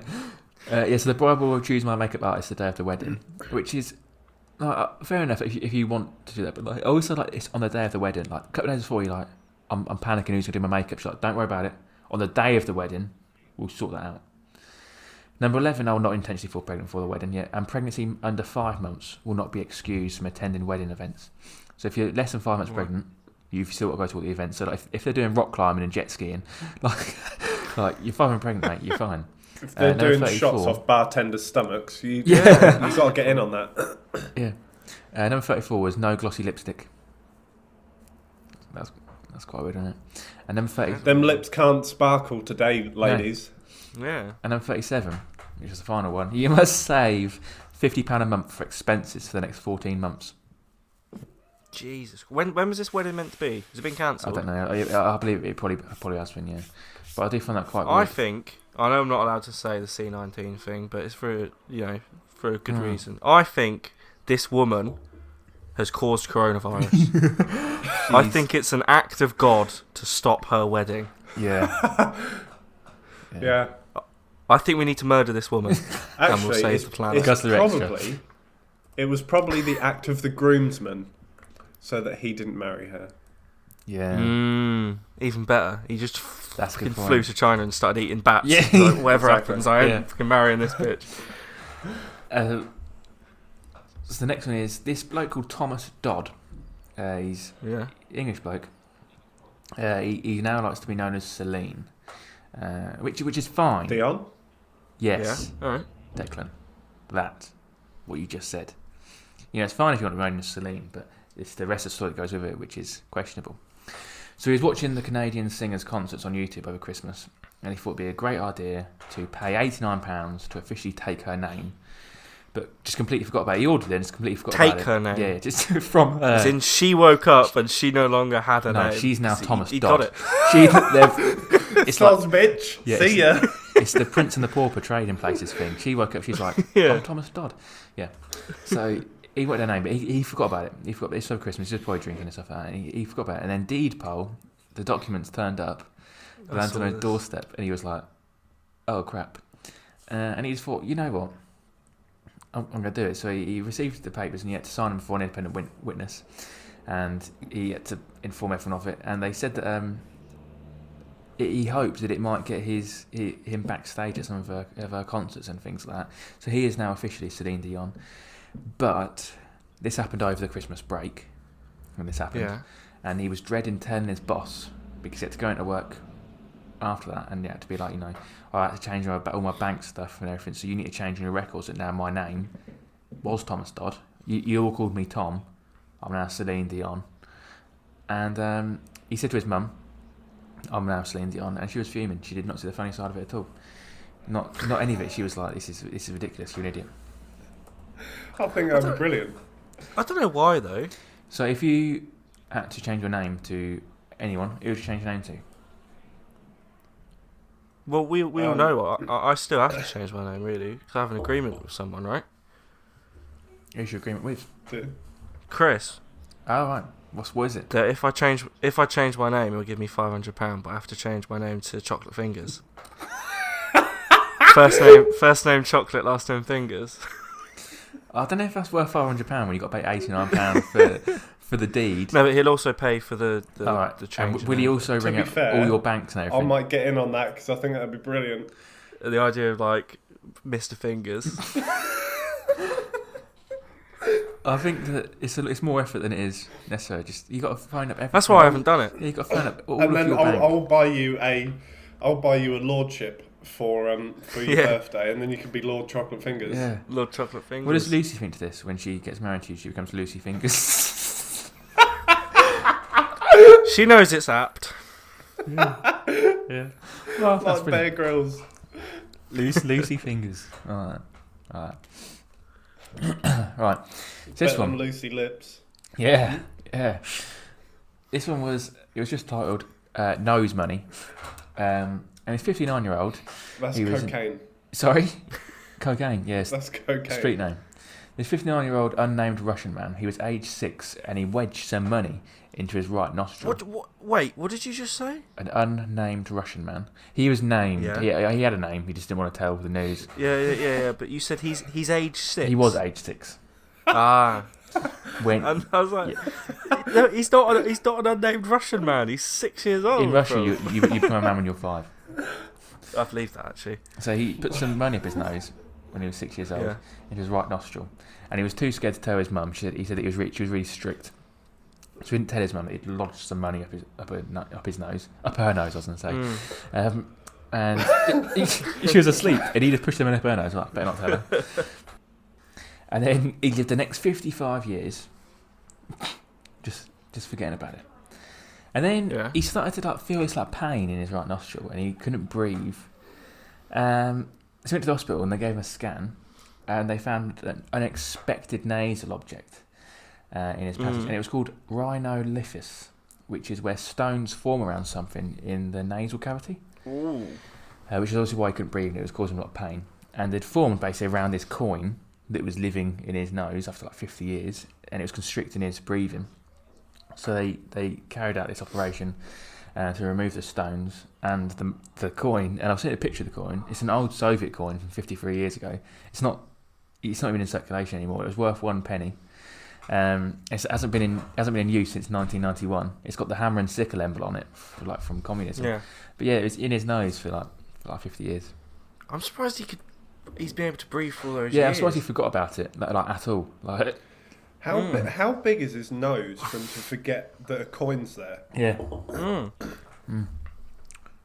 S2: So the bride will choose my makeup artist the day of the wedding, which is fair enough if you want to do that. But like, also, like, it's on the day of the wedding. Like a couple of days before, you're like, I'm panicking. Who's gonna do my makeup? She's like, don't worry about it. On the day of the wedding, we'll sort that out. Number 11, I will not intentionally fall pregnant before the wedding yet, and pregnancy under 5 months will not be excused from attending wedding events. So if you're less than 5 months pregnant, you've still got to go to all the events. So like, if they're doing rock climbing and jet skiing, like you're 5 months pregnant, mate, you're fine.
S4: If they're doing 34, shots off bartenders' stomachs, you've got to get in on that.
S2: Yeah. Number 34 was no glossy lipstick. That's quite weird, isn't it? And number 30.
S4: Them lips can't sparkle today, ladies.
S3: No. Yeah.
S2: And number 37, which is the final one, you must save £50 a month for expenses for the next 14 months.
S3: Jesus. When was this wedding meant to be? Has it been cancelled?
S2: I don't know. I believe it probably has been, yeah. But I do find that quite weird.
S3: I know I'm not allowed to say the C19 thing, but it's for a good reason. I think this woman has caused coronavirus. I think it's an act of God to stop her wedding.
S2: Yeah.
S4: Yeah.
S3: I think we need to murder this woman.
S4: Actually,
S3: and we'll save the planet.
S4: It was probably the act of the groomsman so that he didn't marry her.
S2: Yeah.
S3: Even better. He just
S2: flew
S3: to China and started eating bats.
S2: Yeah.
S3: Like, whatever happens, I ain't fucking marrying this bitch.
S2: So the next one is this bloke called Thomas Dodd. He's English bloke. He now likes to be known as Celine. Which is fine.
S4: Dion?
S2: Yes.
S3: Yeah. All right.
S2: Declan. That's what you just said. It's fine if you want to be known as Celine, but it's the rest of the story that goes with it, which is questionable. So he was watching the Canadian singers' concerts on YouTube over Christmas, and he thought it'd be a great idea to pay £89 to officially take her name, but just completely forgot about it. He ordered it and just completely forgot about it.
S3: Take her name?
S2: Yeah, just from her.
S3: As in, she woke up and she no longer had a name.
S2: No, she's now Thomas
S3: He
S2: Dodd.
S3: got it.
S2: It's
S4: Soz, bitch.
S2: Yeah,
S4: See ya.
S2: It's the Prince and the Pauper trading places thing. She woke up, she's like, I'm Thomas Dodd. Yeah. So he got their name, but he forgot about it. He forgot it's over Christmas, he was probably drinking and stuff like that. And he forgot about it. And then Deed Poll, the documents turned up, landed on his doorstep, and he was like, oh crap. And he just thought, you know what? I'm going to do it. So he received the papers and he had to sign them before an independent witness. And he had to inform everyone of it. And they said that he hoped that it might get him backstage at some of her concerts and things like that. So he is now officially Celine Dion. But this happened over the Christmas break when this happened.
S3: Yeah.
S2: And he was dreading telling his boss because he had to go into work after that, and he had to be like, I had to change all my bank stuff and everything, so you need to change your records that now my name was Thomas Dodd. You all called me Tom. I'm now Celine Dion. And he said to his mum, I'm now Celine Dion, and she was fuming. She did not see the funny side of it at all. Not any of it. She was like, this is ridiculous, you're an idiot.
S4: I think that would be brilliant.
S3: I don't know why, though.
S2: So if you had to change your name to anyone, who would you change your name to?
S3: Well, we all know I still have to change my name, really, because I have an agreement with someone, right?
S2: Who's your agreement with?
S3: Chris.
S2: Oh, right. What is it?
S3: That if I change my name, he'll give me £500, but I have to change my name to Chocolate Fingers. First name Chocolate, last name Fingers.
S2: I don't know if that's worth £500 when you got to pay £89 for the deed.
S3: No, but he'll also pay for the change.
S2: And will he also ring up all your banks and everything?
S4: I might get in on that because I think that'd be brilliant.
S3: The idea of like Mr. Fingers.
S2: I think that it's more effort than it is necessary. Just you got to phone up everything.
S3: That's why I haven't done it.
S2: Yeah, you got to phone up all
S4: and
S2: of
S4: then
S2: your bank.
S4: I'll buy you a lordship for your birthday, and then you can be Lord Chocolate Fingers.
S2: Yeah,
S3: Lord Chocolate Fingers.
S2: What does Lucy think to this? When she gets married to you, she becomes Lucy Fingers.
S3: She knows it's apt.
S2: Yeah. Well, that's
S4: Like Bear Grylls.
S2: Lucy Fingers. All right. Right. So this one.
S4: Lucy Lips.
S2: Yeah. This one was just titled Nose Money. And his 59-year-old.
S4: That's cocaine.
S2: Sorry? Cocaine, yes.
S4: That's cocaine.
S2: Street name. This 59-year-old unnamed Russian man, he was aged 6 and he wedged some money into his right nostril.
S3: Wait, what did you just say?
S2: An unnamed Russian man. He was named.
S3: Yeah.
S2: He had a name, he just didn't want to tell the news.
S3: Yeah, but you said he's aged 6.
S2: He was aged 6.
S3: Ah.
S2: When,
S3: and I was like, no, he's not an unnamed Russian man. He's 6 years old.
S2: in Russia, you become a man when you're 5.
S3: I believe that, actually.
S2: So he put some money up his nose when he was 6 years old, into his right nostril, and he was too scared to tell his mum. He said that she was really strict, so he didn't tell his mum that he'd lodged some money up her nose, I was going to say. And she was asleep, and he just pushed them in up her nose. Like, better not tell her. And then he lived the next 55 years, just forgetting about it. And then he started to feel this pain in his right nostril, and he couldn't breathe. So he went to the hospital, and they gave him a scan, and they found an unexpected nasal object in his passage, and it was called rhinoliphus, which is where stones form around something in the nasal cavity, which is also why he couldn't breathe, and it was causing him a lot of pain. And they'd formed basically around this coin that was living in his nose after 50 years, and it was constricting his breathing. So they carried out this operation to remove the stones and the coin. And I've seen a picture of the coin. It's an old Soviet coin from 53 years ago. It's not even in circulation anymore. It was worth 1 penny. It hasn't been in use since 1991. It's got the hammer and sickle emblem on it, from communism.
S3: Yeah.
S2: But yeah, it was in his nose for 50 years.
S3: I'm surprised he's been able to breathe for all those years.
S2: Yeah, I'm surprised he forgot about it, at all.
S4: How big is his nose for him to forget that a coin's there?
S2: Yeah.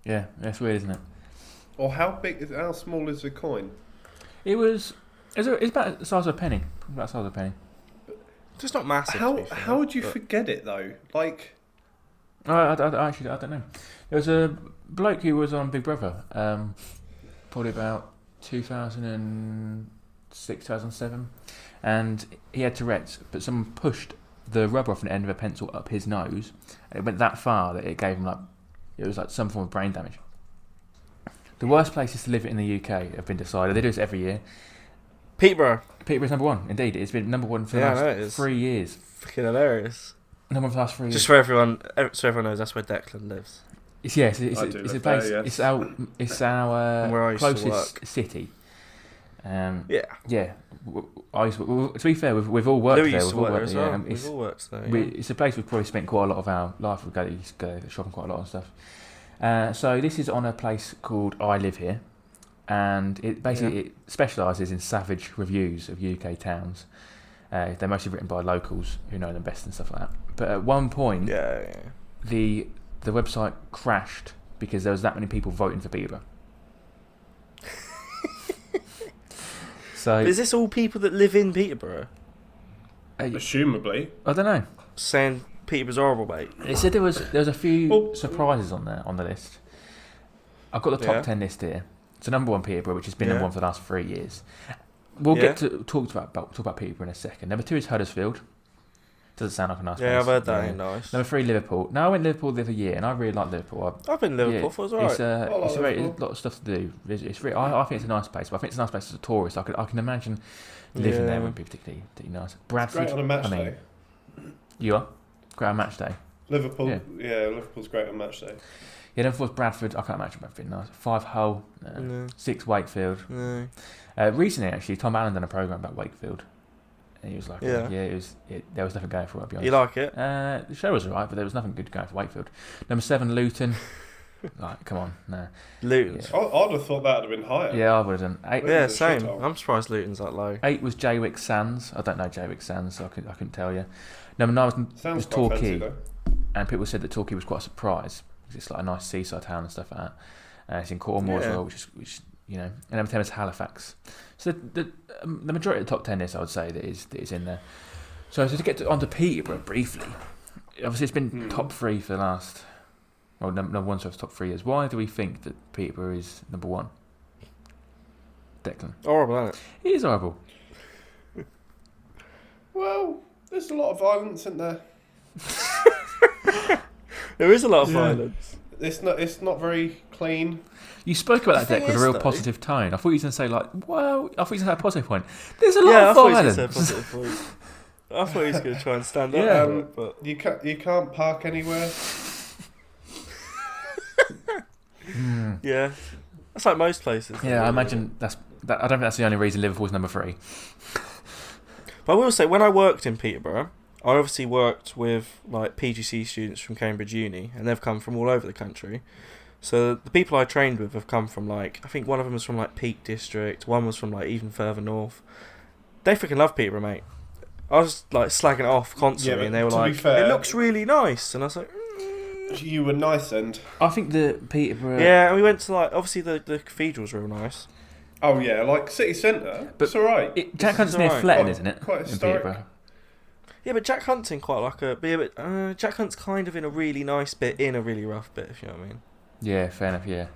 S2: Yeah, that's weird, isn't it?
S4: Or how small is a coin?
S2: It's about the size of a penny. About the size of a penny.
S3: It's not massive.
S4: How would you forget it though?
S2: Actually, I don't know. There was a bloke who was on Big Brother, probably about 2006, 2007, and he had Tourette's, but someone pushed the rubber off an end of a pencil up his nose, and it went that far that it gave him it was like some form of brain damage. The worst places to live in the UK have been decided. They do this every year.
S3: Peterborough.
S2: Peterborough's number one, indeed. It's been number one for the last 3 years.
S3: Freaking hilarious.
S2: Number one for the last 3 years.
S3: Just for everyone, so everyone knows that's where Declan lives.
S2: It's a place.
S4: There, yes.
S2: It's our
S3: Where I used to
S2: closest
S3: work.
S2: city. Yeah.
S3: Yeah.
S2: To be fair, we've all worked
S3: Louis
S2: there.
S3: used to work there as well. We've all worked there. Yeah.
S2: It's a place we've probably spent quite a lot of our life. We used to go shopping quite a lot and stuff. So this is on a place called I Live Here, and it basically specialises in savage reviews of UK towns. They're mostly written by locals who know them best and stuff like that. But at one point, the website crashed because there was that many people voting for Peterborough. So
S3: But is this all people that live in Peterborough?
S4: Assumably.
S2: I don't know.
S3: Saying Peterborough's horrible, mate.
S2: It said there was a few surprises on the list. I've got the top 10 list here. So number one, Peterborough, which has been number one for the last 3 years. We'll get to talk about Peterborough in a second. Number two is Huddersfield. Doesn't sound like a nice place.
S3: Yeah, I've heard that ain't nice.
S2: Number three, Liverpool. No, I went to Liverpool the other year, and I really like Liverpool.
S3: I've been to Liverpool, thought it was alright.
S2: It's a lot of stuff to do. I think it's a nice place, but I think it's a nice place as a tourist. I can imagine living there would be particularly nice. Bradford.
S4: It's great on a match day.
S2: You are? Great on match day.
S4: Liverpool, Liverpool's great on match day.
S2: Yeah, then fourth Bradford. I can't imagine Bradford nice. 5 Hull, 6 Wakefield. Recently, actually, Tom Allen done a programme about Wakefield. And he was like, there was nothing going for it, I'll be honest.
S3: You like it?
S2: The show was alright, but there was nothing good going for Wakefield. Number 7, Luton. Come on, no.
S3: Luton.
S4: Yeah. I'd have thought that would have been higher.
S2: Yeah, I would have done. 8,
S3: yeah, same. I'm surprised Luton's that low.
S2: 8 was Jaywick Sands. I don't know Jaywick Sands, so I couldn't tell you. Number 9 was Torquay. And people said that Torquay was quite a surprise, because it's like a nice seaside town and stuff like that. It's in Cornwall as well, which and number 10 is Halifax. So the majority of the top 10 list, I would say, that is in there. So to get onto Peterborough briefly, obviously it's been top 3 for the last, number 1 so it's top 3 years. Why do we think that Peterborough is number 1? Declan.
S3: Horrible, isn't it?
S2: It is horrible.
S4: Well, there's a lot of violence in there.
S3: There is a lot of violence.
S4: It's not very clean.
S2: You spoke about that deck with a real positive tone. I thought you were going to say I thought you were going to say a positive point. There's a lot of violence.
S3: I thought he was going to try and stand up. But
S4: you can't park anywhere.
S3: Yeah, that's like most places.
S2: Yeah, I imagine I don't think that's the only reason Liverpool's number 3.
S3: But I will say, when I worked in Peterborough, I obviously worked with like PGC students from Cambridge Uni, and they've come from all over the country. So the people I trained with have come from I think one of them was from Peak District, one was from even further north. They freaking love Peterborough, mate. I was slagging it off constantly, and they were like, fair, "It looks really nice," and I was like,
S4: "You were nice," and
S2: I think the Peterborough.
S3: Yeah, and we went to obviously the cathedral's real nice.
S4: Oh yeah, city centre. But it's alright.
S2: Jack Hunt's near Fletton, isn't it?
S4: Quite historic.
S3: Yeah, but Jack Hunt's in quite Jack Hunt's kind of in a really nice bit, in a really rough bit, if you know what I mean.
S2: Yeah, fair enough. Yeah.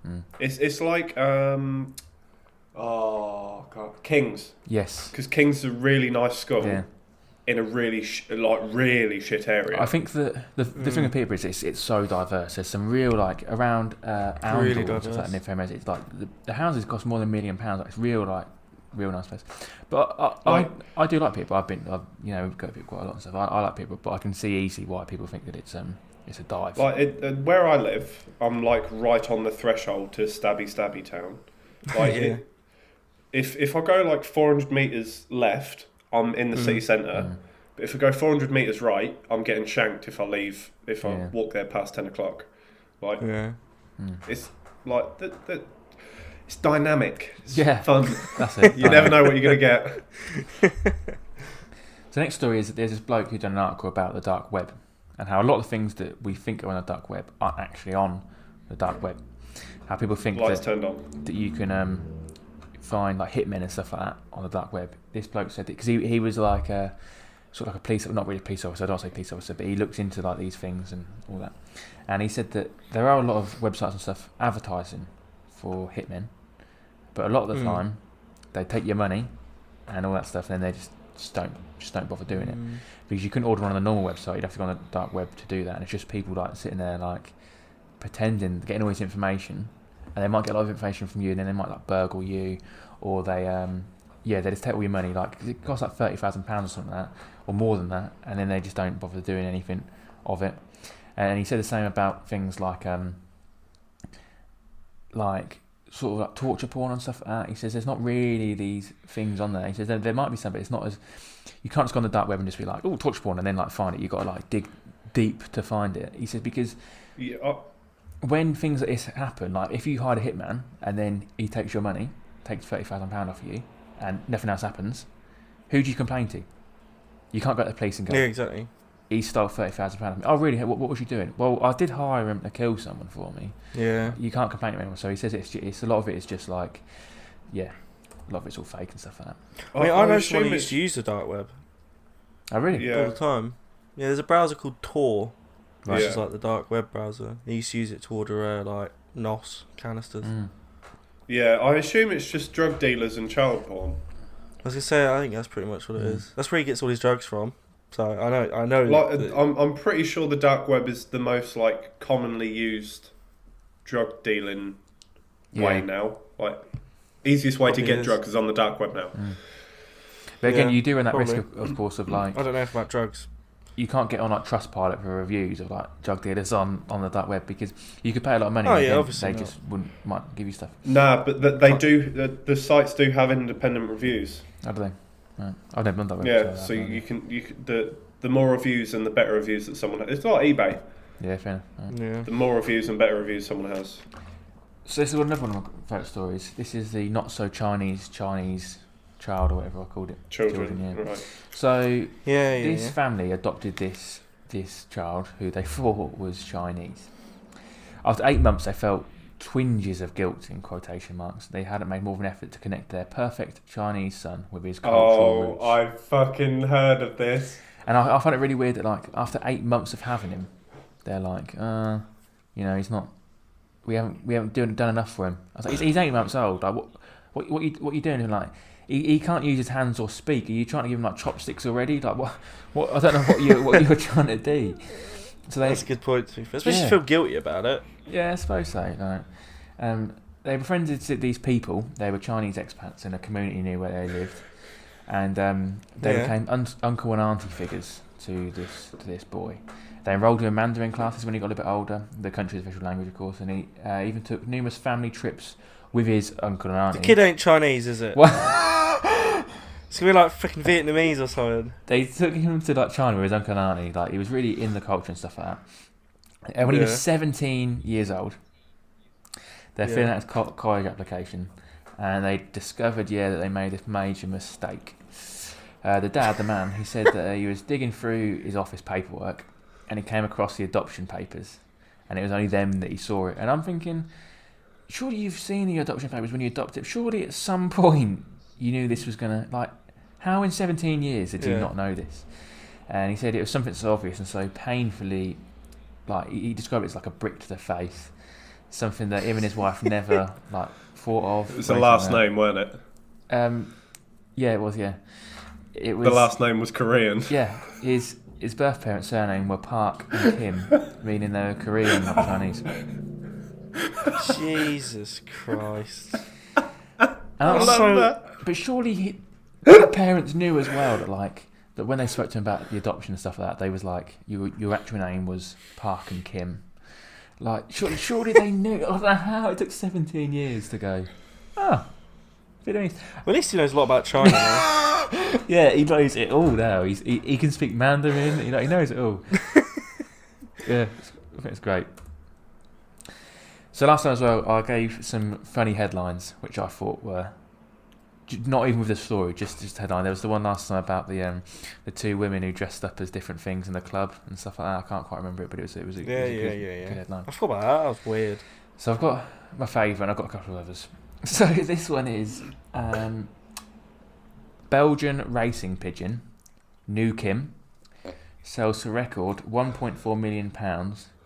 S2: Mm.
S4: It's like King's.
S2: Yes.
S4: Because King's is a really nice school in a really really shit area.
S2: I think the thing with Peterborough is it's so diverse. There's some real around
S3: really
S2: Oundle, it's like the houses cost more than £1 million. It's real nice place. But I do like people. I've go to people quite a lot and stuff. I like people, but I can see easily why people think that it's a dive.
S4: Where I live, I'm right on the threshold to stabby town. If I go 400 metres left, I'm in the city centre. But if I go 400 metres right, I'm getting shanked if I walk there past 10 o'clock. It's it's dynamic. It's fun.
S2: That's it.
S4: You never know what you're going to get.
S2: So the next story is that there's this bloke who done an article about the dark web and how a lot of things that we think are on the dark web aren't actually on the dark web. How people think that you can find hitmen and stuff like that on the dark web. This bloke said that because he was sort of like a police, not really a police officer, I don't say police officer, but he looks into like these things and all that. And he said that there are a lot of websites and stuff advertising for hitmen, but a lot of the time they take your money and all that stuff, and then they just don't bother doing it, because you couldn't order on a normal website. You'd have to go on the dark web to do that, and it's just people like sitting there like pretending, getting all this information, and they might get a lot of information from you, and then they might like burgle you, or they they just take all your money. Like it costs like £30,000 or something like that, or more than that, and then they just don't bother doing anything of it. And he said the same about things like sort of like torture porn and stuff like that. He says there's not really these things on there. He says there might be some, but it's not as, you can't just go on the dark web and just be like, oh, torture porn, and then like find it. You've got to like dig deep to find it. He says because when things like this happen, like if you hire a hitman and then he takes your money, takes £30,000 off of you, and nothing else happens, who do you complain to? You can't go to the police and go,
S3: yeah, exactly,
S2: he stole £30,000 from me. Oh, really? What was you doing? Well, I did hire him to kill someone for me. Yeah. You can't complain to anyone. So he says it's a lot of it is just like, a lot of it's all fake and stuff like that.
S3: I mean, I know streamers use the dark web.
S2: Oh, really?
S3: Yeah. All the time. Yeah, there's a browser called Tor, which is like the dark web browser. He used to use it to order like NOS canisters.
S4: Yeah, I assume it's just drug dealers and child porn.
S3: I was gonna say, I think that's pretty much what it is. That's where he gets all his drugs from. So I know.
S4: Like, I'm pretty sure the dark web is the most like commonly used drug dealing way now. Like, easiest way to get drugs is on the dark web now.
S2: But again, you do run that risk, of course, of like,
S3: I don't know about drugs.
S2: You can't get on like Trustpilot for reviews of like drug dealers on the dark web, because you could pay a lot of money.
S3: Obviously
S2: they just might give you stuff.
S4: Nah, but they do. The sites do have independent reviews.
S2: How do they? Right. I've never done that.
S4: Yeah, so you can the more reviews and the better reviews that someone has. It's like eBay.
S2: Yeah, fair enough. Right.
S4: Yeah. The more reviews and better reviews someone has.
S2: So this is another one of my favourite stories. This is the not so Chinese child, or whatever I called it.
S4: Children,
S2: yeah.
S4: Right.
S2: So this family adopted this child who they thought was Chinese. After 8 months, they felt twinges of guilt, in quotation marks. They hadn't made more of an effort to connect their perfect Chinese son with his cultural roots.
S4: I fucking heard of this.
S2: And I find it really weird that like after 8 months of having him, they're like, he's not. We haven't done enough for him. I was like, he's 8 months old. Like, what you doing? And like, he can't use his hands or speak. Are you trying to give him like chopsticks already? Like what? I don't know what you're trying to do. So that's
S3: a good point, especially if you feel guilty about it.
S2: Yeah, I suppose so. Like, they befriended these people. They were Chinese expats in a community near where they lived, and they became uncle and auntie figures to this boy. They enrolled him in Mandarin classes when he got a bit older, the country's official language, of course, and he even took numerous family trips with his uncle and auntie.
S3: The kid ain't Chinese, is it? It's gonna be like freaking Vietnamese or something.
S2: They took him to like China with his uncle and auntie. Like, he was really in the culture and stuff like that. And when he was 17 years old, they're filling out his college application, and they discovered that they made this major mistake. The dad, the man, he said that he was digging through his office paperwork, and he came across the adoption papers, and it was only them that he saw it. And I'm thinking, surely you've seen the adoption papers when you adopted. Surely at some point you knew this was gonna, like, how in 17 years did you not know this? And he said it was something so obvious and so painfully, like, he described it as like a brick to the face, something that him and his wife never like thought of.
S4: It was the last name, weren't it?
S2: Yeah, it was. Yeah, it was.
S4: The last name was Korean.
S2: Yeah, his birth parents' surname were Park and Kim, meaning they were Korean, not Chinese.
S3: Jesus Christ!
S4: I love that.
S2: But surely the parents knew as well that when they spoke to him about the adoption and stuff like that, they was like, your actual name was Park and Kim. Like, surely they knew. I don't know how it took 17 years to go. Vietnamese.
S3: Well, at least he knows a lot about China. Right?
S2: Yeah, he knows it all now. He can speak Mandarin. He knows it all. Yeah, I think it's great. So last time as well, I gave some funny headlines, which I thought were not even with the story, just headline. There was the one last time about the two women who dressed up as different things in the club and stuff like that. I can't quite remember it, but it was a good headline.
S3: I forgot about that. That was weird.
S2: So I've got my favourite, and I've got a couple of others. So this one is Belgian racing pigeon New Kim sells to record £1.4 million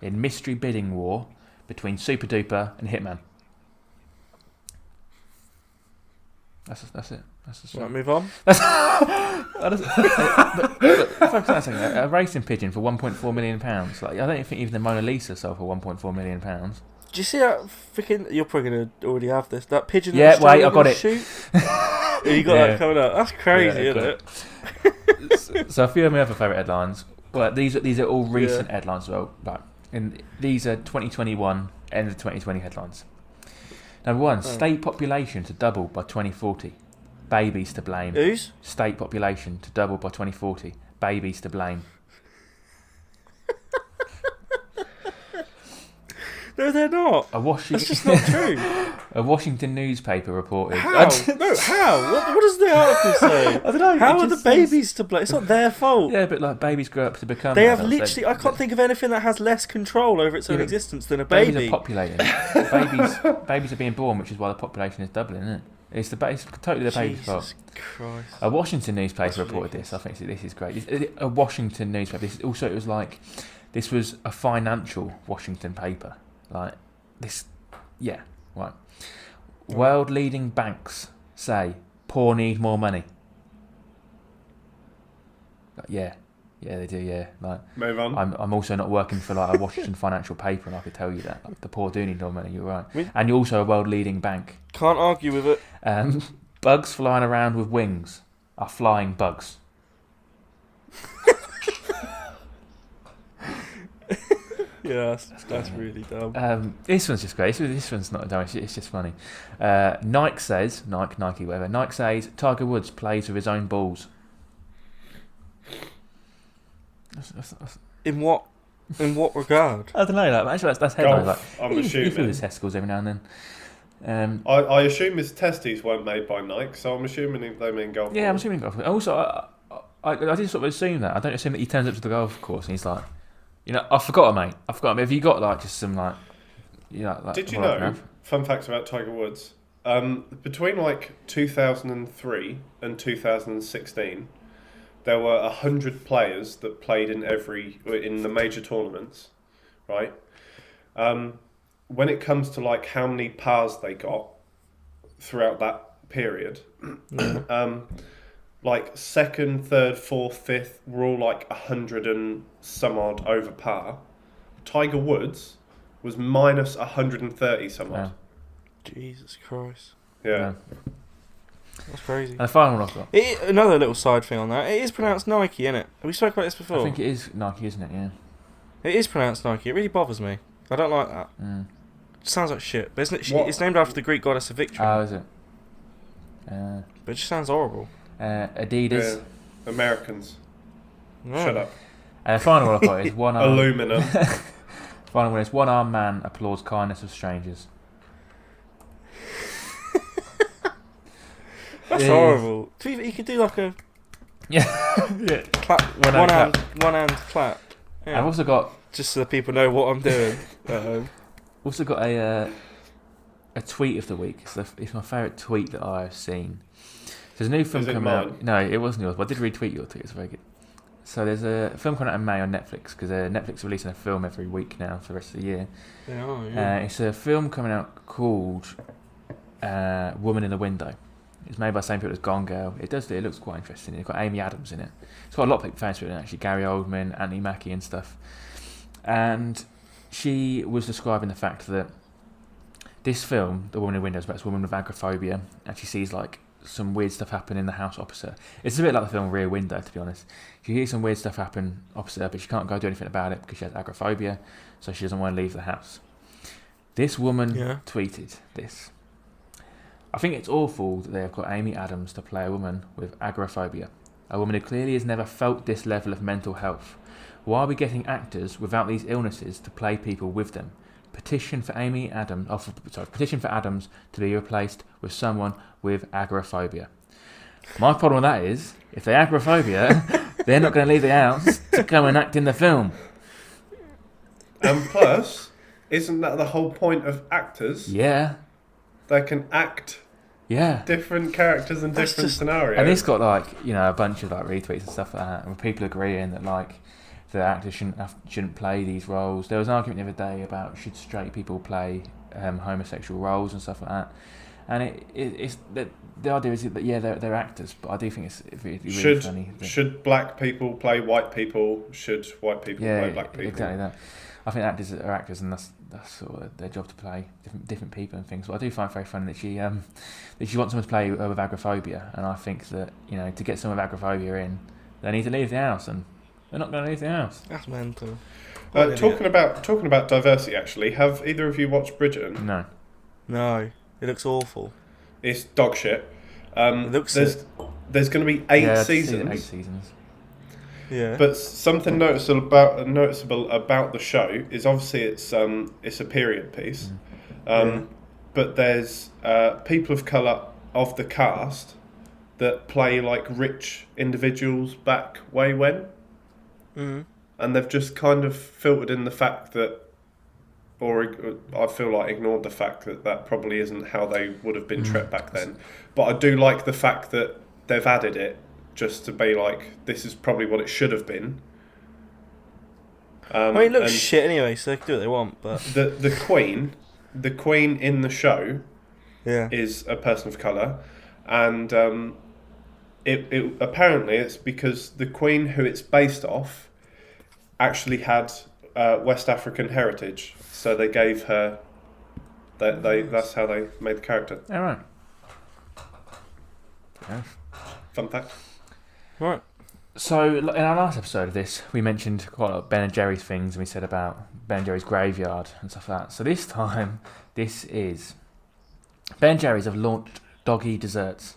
S2: in mystery bidding war between Super Duper and Hitman. That's it. That's the story.
S3: Right, move on.
S2: Focus on that second. A racing pigeon for £1.4 million. Like, I don't think even the Mona Lisa sold for £1.4 million.
S3: Do you see that freaking? You're probably gonna already have this. That pigeon.
S2: Yeah,
S3: that
S2: wait, I got it.
S3: Shoot? You got that coming up. That's crazy, isn't it?
S2: So a few of my other favourite headlines. Well, these are all recent headlines as well. But these are 2021 end of 2020 headlines. Number one, state population to double by 2040. Babies to blame.
S3: Whose?
S2: State population to double by 2040. Babies to blame.
S3: No, they're not. That's just not true.
S2: A Washington newspaper reported.
S3: How? No, how? What does the article say?
S2: I don't know.
S3: How are the babies to blame? It's not their fault.
S2: Yeah, but like babies grow up to become.
S3: They have literally. I can't think of anything that has less control over its own existence than a baby.
S2: Babies are populating. babies are being born, which is why the population is doubling, isn't it? It's totally the baby's fault.
S3: Jesus Christ.
S2: A Washington newspaper reported this. I think this is great. A Washington newspaper. It was like this was a financial Washington paper. Like this, yeah, right. World leading banks say poor need more money. Like, yeah, they do. Yeah, like
S4: move on.
S2: I'm also not working for like a Washington financial paper, and I could tell you that like, the poor do need more money. You're right, and you're also a world leading bank.
S3: Can't argue with it.
S2: Bugs flying around with wings are flying bugs.
S3: Yeah, that's really dumb.
S2: This one's just great. This one's not dumb. It's just funny. Nike says, whatever. Nike says Tiger Woods plays with his own balls. That's,
S3: in what regard?
S2: I don't know. Like, actually, that's headline. Like,
S4: I'm assuming.
S2: He feels his testicles every now and then.
S4: I assume his testes weren't made by Nike, so I'm assuming they mean golf.
S2: Yeah, I'm assuming golf. Also, I did sort of assume that. I don't assume that he turns up to the golf course and he's like, I forgot, mate. Have you got like just some like, like?
S4: Did you know? Fun facts about Tiger Woods. Between like 2003 and 2016, there were 100 players that played in the major tournaments, right? When it comes to like how many pars they got throughout that period, like second, third, fourth, fifth were all like 100 and some odd over par. Tiger Woods was minus 130 some odd.
S3: Jesus Christ.
S4: Yeah.
S3: That's crazy.
S2: And the final one I've got.
S3: Another little side thing on that. It is pronounced Nike, isn't it? Have we spoke about this before?
S2: I think it is Nike, isn't it? Yeah.
S3: It is pronounced Nike. It really bothers me. I don't like that. It sounds like shit. But isn't it? It's named after the Greek goddess of victory.
S2: Oh, is it?
S3: But it just sounds horrible.
S2: Adidas.
S4: Yeah. Americans. Shut up.
S2: Final one I've got is one arm.
S4: Aluminum.
S2: Final one is one armed man applauds kindness of strangers.
S3: That's horrible. You could do like a clap, one hand clap. Yeah.
S2: I've also got
S3: just so that people know what I'm doing.
S2: Also got a tweet of the week. It's my favourite tweet that I've seen. There's a new film coming out. No, it wasn't yours, but I did retweet your tweet. It's very good. So there's a film coming out in May on Netflix because Netflix is releasing a film every week now for the rest of the year.
S3: They are, yeah.
S2: It's a film coming out called Woman in the Window. It's made by the same people as Gone Girl. It looks quite interesting. It's got Amy Adams in it. It's got a lot of people famous for it actually. Gary Oldman, Anthony Mackie and stuff. And she was describing the fact that this film, The Woman in the Window, is about this woman with agoraphobia, and she sees like some weird stuff happen in the house opposite. It's a bit like the film Rear Window, to be honest. She hears some weird stuff happen opposite her, but she can't go do anything about it because she has agoraphobia, so she doesn't want to leave the house. This woman tweeted this. I think it's awful that they have got Amy Adams to play a woman with agoraphobia. A woman who clearly has never felt this level of mental health. Why are we getting actors without these illnesses to play people with them? Petition for Adams to be replaced with someone with agoraphobia. My problem with that is, if they have agoraphobia, they're not going to leave the house to come and act in the film.
S4: And plus, isn't that the whole point of actors?
S2: Yeah.
S4: They can act
S2: Yeah.
S4: different characters and different scenarios.
S2: And it's got like a bunch of like retweets and stuff like that, and people agreeing that like the actors shouldn't play these roles. There was an argument the other day about should straight people play homosexual roles and stuff like that. And it's the idea is that they're actors, but I do think it's really funny.
S4: Should black people play white people? Should white people play black people?
S2: Exactly that. I think actors are actors, and that's sort of their job to play different people and things. But I do find it very funny that she wants someone to play with agoraphobia, and I think that to get someone with agoraphobia in, they need to leave the house, and they're not going to leave the house.
S3: That's mental.
S4: Talking about diversity, actually, have either of you watched Bridgerton?
S2: No.
S3: No, it looks awful.
S4: It's dog shit.
S3: It looks
S4: there's going to be 8 seasons.
S2: 8 seasons.
S3: Yeah.
S4: But something noticeable about the show is obviously it's a period piece, but there's people of colour of the cast that play like rich individuals back way when, and they've just kind of filtered in the fact that, or I feel like ignored the fact that probably isn't how they would have been treated back then. But I do like the fact that they've added it just to be like, this is probably what it should have been.
S3: I mean, it looks shit anyway, so they can do what they want. But
S4: the queen in the show, is a person of colour, and it apparently it's because the queen who it's based off actually had West African heritage, so they gave her that's how they made the character.
S2: All right. Yeah.
S4: Fun fact.
S3: Right.
S2: So in our last episode of this, we mentioned quite a lot of Ben and Jerry's things, and we said about Ben and Jerry's graveyard and stuff like that. So this time, this is Ben and Jerry's have launched Doggie Desserts,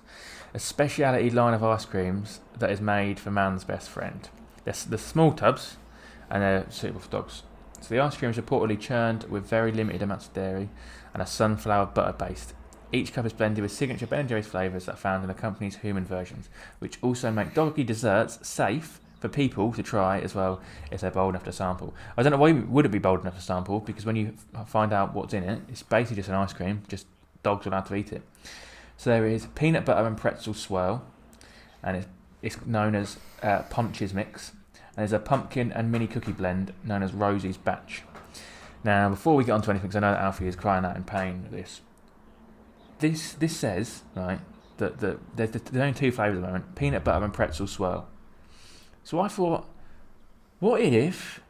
S2: a speciality line of ice creams that is made for man's best friend. They're small tubs, and they're suitable for dogs. So the ice cream is reportedly churned with very limited amounts of dairy and are sunflower butter based. Each cup is blended with signature Ben & Jerry's flavours that are found in the company's human versions, which also make Doggie Desserts safe for people to try as well if they're bold enough to sample. I don't know why you wouldn't be bold enough to sample, because when you find out what's in it, it's basically just an ice cream, just dogs are allowed to eat it. So there is peanut butter and pretzel swirl, and it's known as Punch's Mix, and there's a pumpkin and mini cookie blend known as Rosie's Batch. Now, before we get on to anything, because I know that Alfie is crying out in pain at this, this says, right, that there's only 2 flavours at the moment, peanut butter and pretzel swirl. So I thought, what if...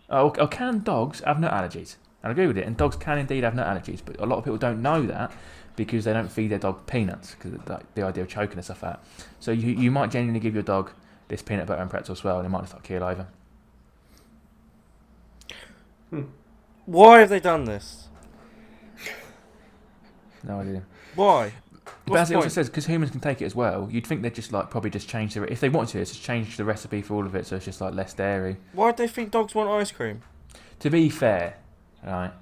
S2: can dogs have nut allergies? And I agree with it, and dogs can indeed have nut allergies, but a lot of people don't know that because they don't feed their dog peanuts, because the idea of choking and stuff like that. So you might genuinely give your dog this peanut butter and pretzel swirl, and it might just like keel over.
S3: Why have they done this?
S2: No idea.
S3: Why?
S2: But as it also says, because humans can take it as well, you'd think they'd just probably just change if they wanted to, it's just change the recipe for all of it, so it's just less dairy.
S3: Why do they think dogs want ice cream?
S2: To be fair, right,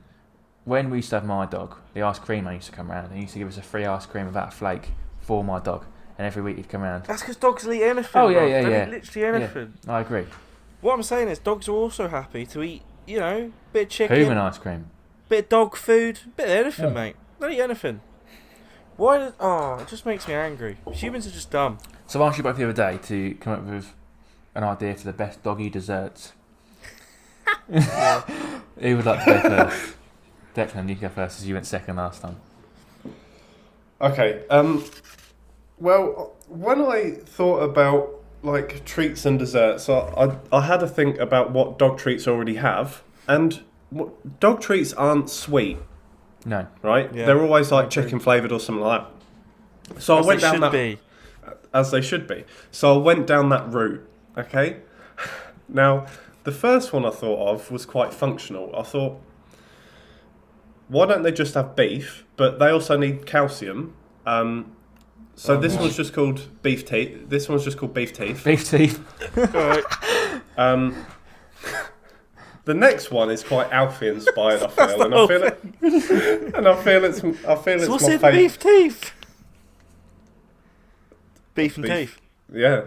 S2: when we used to have my dog, the ice cream man used to come around and he used to give us a free ice cream without a flake for my dog, and every week he'd come around.
S3: That's because dogs will eat anything.
S2: Oh yeah,
S3: They eat literally anything.
S2: Yeah, I agree.
S3: What I'm saying is, dogs are also happy to eat, bit of chicken,
S2: Human ice cream,
S3: bit of dog food, bit of anything, mate. They eat anything. Why? It just makes me angry. Humans are just dumb.
S2: So I asked you both the other day to come up with an idea for the best doggy desserts. Who would like to go first? Declan, you go first, as you went second last time.
S4: Okay. Well, when I thought about treats and desserts, I had to think about what dog treats already have, and dog treats aren't sweet.
S2: No.
S4: Right?
S3: Yeah.
S4: They're always chicken flavoured or something like that. So I went down that as they should be. So I went down that route. Okay. Now, the first one I thought of was quite functional. I thought, why don't they just have beef? But they also need calcium. This one's just called beef teeth. This one's just called beef teeth.
S2: Beef teeth.
S4: Alright. The next one is quite Alfie inspired, I feel, and I feel it's
S3: so what's
S4: my
S3: in
S4: favourite.
S3: beef teeth? Beef and teeth.
S4: Yeah.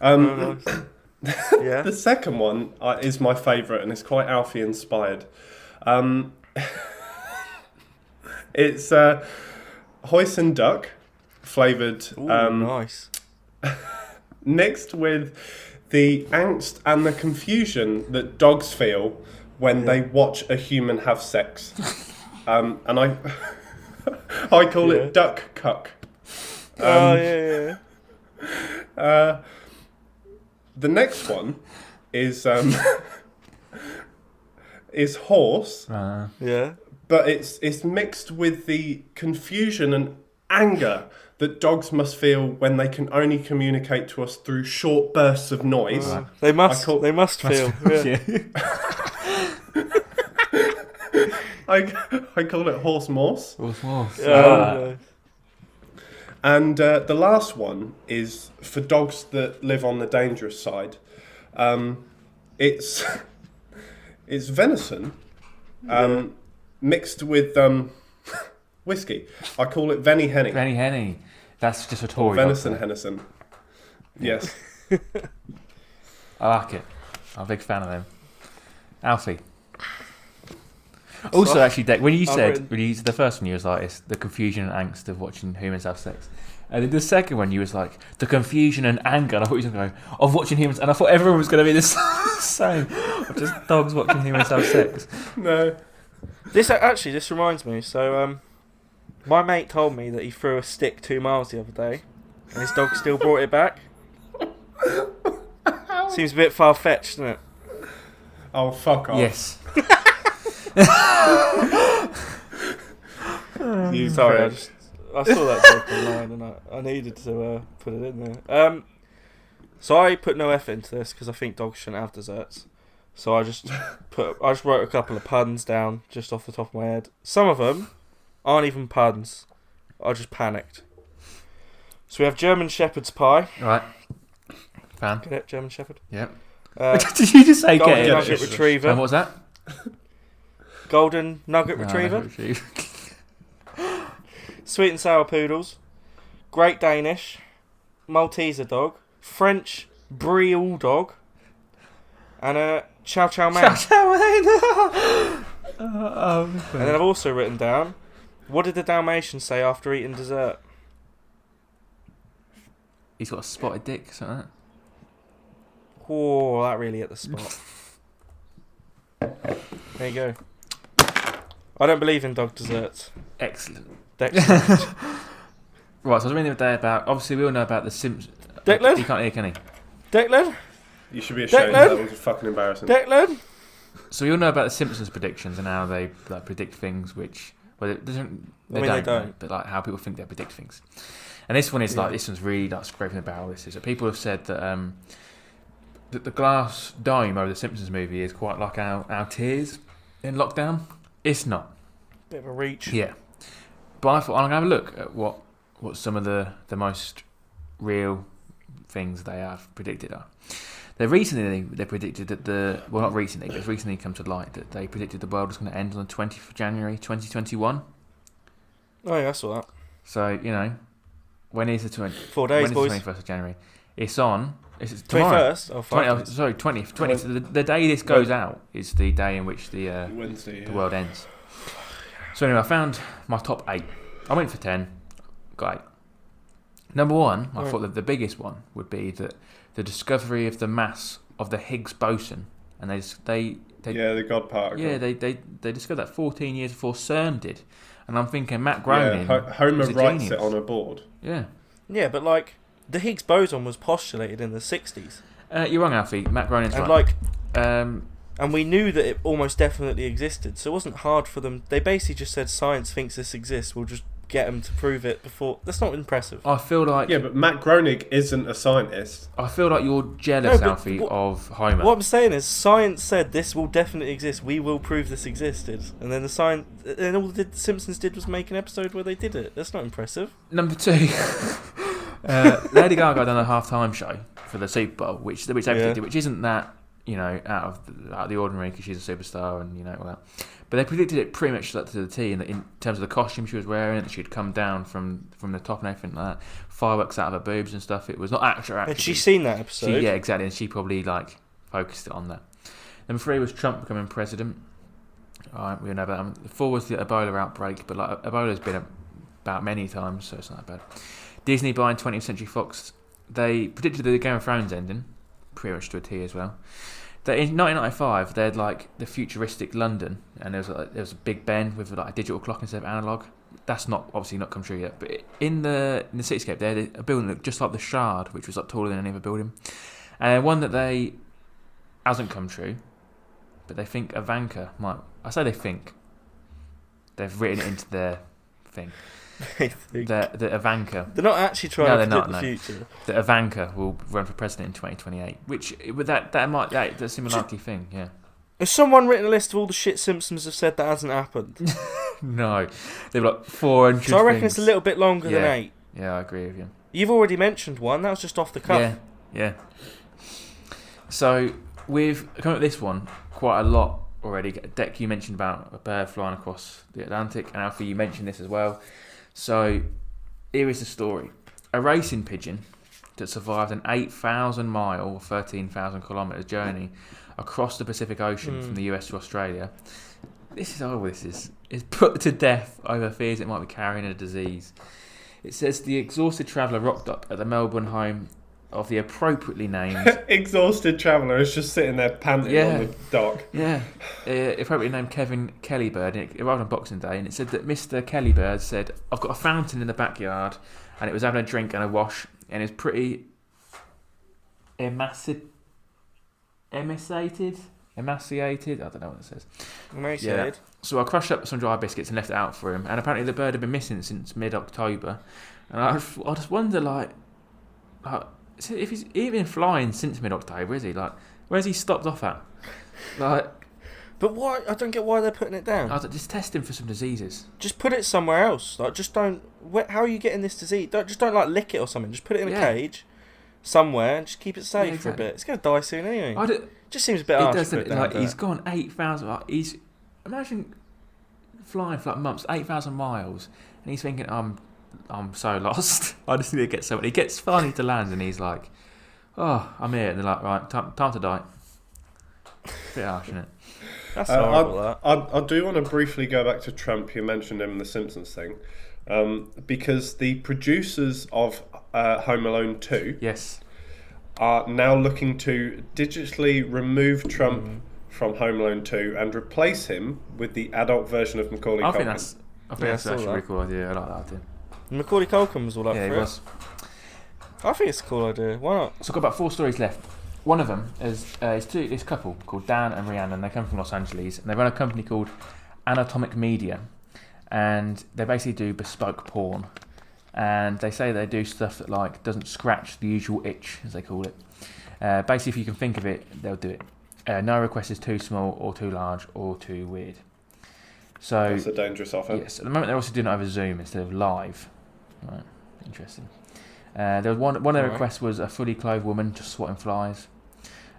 S3: Yeah.
S4: The second one is my favourite, and it's quite Alfie inspired. It's hoisin duck, flavoured.
S3: Ooh, nice.
S4: Mixed with the angst and the confusion that dogs feel when they watch a human have sex. And I call it duck cuck.
S3: Yeah.
S4: The next one is is horse,
S3: Yeah.
S4: but it's mixed with the confusion and anger that dogs must feel when they can only communicate to us through short bursts of noise.
S3: They must feel. Yeah.
S4: I call it horse morse.
S3: Yeah.
S4: And the last one is for dogs that live on the dangerous side. It's venison mixed with whiskey. I call it Venny Henny.
S2: Venny Henny. That's just a Tory.
S4: Venison Hennison. Yes.
S2: I like it. I'm a big fan of them. Alfie. Also, actually, Dec, when you said the first one, you was like, it's the confusion and angst of watching humans have sex. And then the second one, you was like, the confusion and anger. And I thought you were going to go, of watching humans. And I thought everyone was going to be the same. Of just dogs watching humans have sex.
S4: No.
S3: This reminds me. So, my mate told me that he threw a stick 2 miles the other day, and his dog still brought it back. Seems a bit far fetched, doesn't it?
S4: Oh, fuck off.
S2: Yes.
S3: Sorry, I saw that joke online and I needed to put it in there. So I put no effort into this because I think dogs shouldn't have desserts. So I just wrote a couple of puns down just off the top of my head. Some of them aren't even puns. I just panicked. So we have German Shepherd's pie.
S2: Right. Fan.
S3: Get it, German Shepherd.
S2: Yep. Did you just say get
S3: Golden
S2: it?
S3: Nugget Retriever.
S2: And what's that?
S3: Golden Nugget Retriever. Sweet and Sour Poodles. Great Danish. Malteser Dog. French Brie Dog. And a Chow Chow Man.
S2: Chow Chow Man.
S3: And then I've also written down, what did the Dalmatian say after eating dessert?
S2: He's got a spotted dick, something like that.
S3: Oh, that really hit the spot. There you go. I don't believe in dog desserts.
S2: Excellent.
S3: Excellent.
S2: Right, so I was reading the other day about, obviously we all know about the Simpsons.
S3: Declan?
S2: You can't hear, can he?
S3: Declan?
S4: You should be ashamed.
S3: Declan?
S4: That was fucking embarrassing.
S3: Declan?
S2: So we all know about the Simpsons predictions and how they like predict things which, well, they don't. But like how people think they predict things. And this one is like, this one's really like scraping the barrel. This is that people have said that that the glass dome over the Simpsons movie is quite like our tears in lockdown. It's not.
S3: Bit of a reach.
S2: Yeah. But I thought I'm gonna have a look at what some of the most real things they have predicted are. They predicted that not recently, but it's recently come to light that they predicted the world was going to end on the 20th of January 2021.
S3: Oh yeah, I saw that.
S2: So, you know, when is the 20th?
S3: 4 days,
S2: when
S3: boys.
S2: is the 21st of January? It's on. It's tomorrow.
S3: 21st? Oh, 5 days.
S2: 20th. 20th. The day this goes out is the day in which the
S4: Wednesday,
S2: the world ends. So anyway, I found my top 8. I went for 10, got 8. Number 1, I thought that the biggest one would be that the discovery of the mass of the Higgs boson, and they
S4: the God particle.
S2: Yeah, they discovered that 14 years before CERN did, and I'm thinking Matt Groening.
S4: Yeah, Homer writes
S2: genius.
S4: it on a board.
S2: Yeah.
S3: Yeah, but like the Higgs boson was postulated in the 60s.
S2: You're wrong, Alfie. Matt Groening's
S3: and
S2: right.
S3: And we knew that it almost definitely existed, so it wasn't hard for them. They basically just said science thinks this exists. We'll just get them to prove it before. That's not impressive.
S2: I feel like
S4: but Matt Groening isn't a scientist.
S2: I feel like you're jealous, Alfie, of Homer.
S3: What I'm saying is, science said this will definitely exist. We will prove this existed, and then and all the Simpsons did was make an episode where they did it. That's not impressive.
S2: Number 2, Lady Gaga done a halftime show for the Super Bowl, which they predicted, which isn't that, you know, out of the ordinary because she's a superstar and, you know, all that. But they predicted it pretty much to the T in terms of the costume she was wearing, that she'd come down from the top and everything like that, fireworks out of her boobs and stuff. It was not actual.
S3: Had she seen that episode?
S2: Yeah, exactly, and she probably like focused it on that. Number 3 was Trump becoming president. All right, we know about that. 4 was the Ebola outbreak, but like Ebola's been about many times, so it's not that bad. Disney buying 20th Century Fox. They predicted the Game of Thrones ending, pretty much to a T as well. That in 1995 they had like the futuristic London, and there was a Big Ben with like a digital clock instead of analog. That's obviously not come true yet. But in the cityscape, they had a building that looked just like the Shard, which was like taller than any other building. And one that they hasn't come true, but they think Ivanka might. I say they think. They've written it into their thing.
S3: They think.
S2: The Ivanka.
S3: They're not actually trying to predict the future.
S2: That Ivanka will run for president in 2028, which with that seems a likely thing. Yeah.
S3: Has someone written a list of all the shit Simpsons have said that hasn't happened?
S2: No, they've got 400.
S3: So I reckon
S2: things.
S3: it's a little bit longer than 8.
S2: Yeah, I agree with you.
S3: You've already mentioned one. That was just off the cuff.
S2: Yeah. So we've come up with this one quite a lot already. Deck, you mentioned about a bird flying across the Atlantic, and Alfie, you mentioned this as well. So here is the story: a racing pigeon that survived an 8,000-mile or 13,000 kilometre journey across the Pacific Ocean from the US to Australia. This is put to death over fears it might be carrying a disease. It says the exhausted traveller rocked up at the Melbourne home of the appropriately named...
S4: Exhausted traveller is just sitting there panting on the dock.
S2: Yeah. Appropriately named Kevin Kellybird. It arrived on Boxing Day, and it said that Mr. Kellybird said, I've got a fountain in the backyard, and it was having a drink and a wash, and it's pretty emaciated? I don't know what it says.
S3: Emaciated.
S2: Yeah. So I crushed up some dry biscuits and left it out for him, and apparently the bird had been missing since mid-October. And I just wonder, like if he's even flying since mid-October, is he? Like, where's he stopped off at? Like,
S3: but why? I don't get why they're putting it down.
S2: Just test him for some diseases.
S3: Just put it somewhere else. Like, just don't. How are you getting this disease? Don't like lick it or something. Just put it in a cage somewhere and just keep it safe for a bit. It's gonna die soon anyway. Just seems a bit harsh.
S2: Doesn't it? Like, he's gone 8,000. Like, imagine flying for like months, 8,000 miles, and he's thinking, I'm so lost. I just need to get somewhere. He gets finally to land, and he's like, oh, I'm here. And they're like, right, time to die. Bit harsh, isn't it?
S3: That's horrible.
S4: I do want to briefly go back to Trump. You mentioned him in the Simpsons thing, because the producers of Home Alone 2 are now looking to digitally remove Trump from Home Alone 2 and replace him with the adult version of Macaulay Culkin.
S2: I think that's actually a really cool idea. I like that idea.
S3: Macaulay Culkin was all up for it.
S2: Yeah, he was.
S3: I think it's a cool idea. Why not?
S2: So I've got about 4 stories left. One of them is this couple called Dan and Rhiannon. They come from Los Angeles, and they run a company called Anatomic Media, and they basically do bespoke porn. And they say they do stuff that like doesn't scratch the usual itch, as they call it. Basically, if you can think of it, they'll do it. No request is too small or too large or too weird. So
S4: that's a dangerous offer.
S2: Yes, at the moment they're also doing it over Zoom instead of live. Right, interesting. There was one of the requests was a fully clothed woman just swatting flies.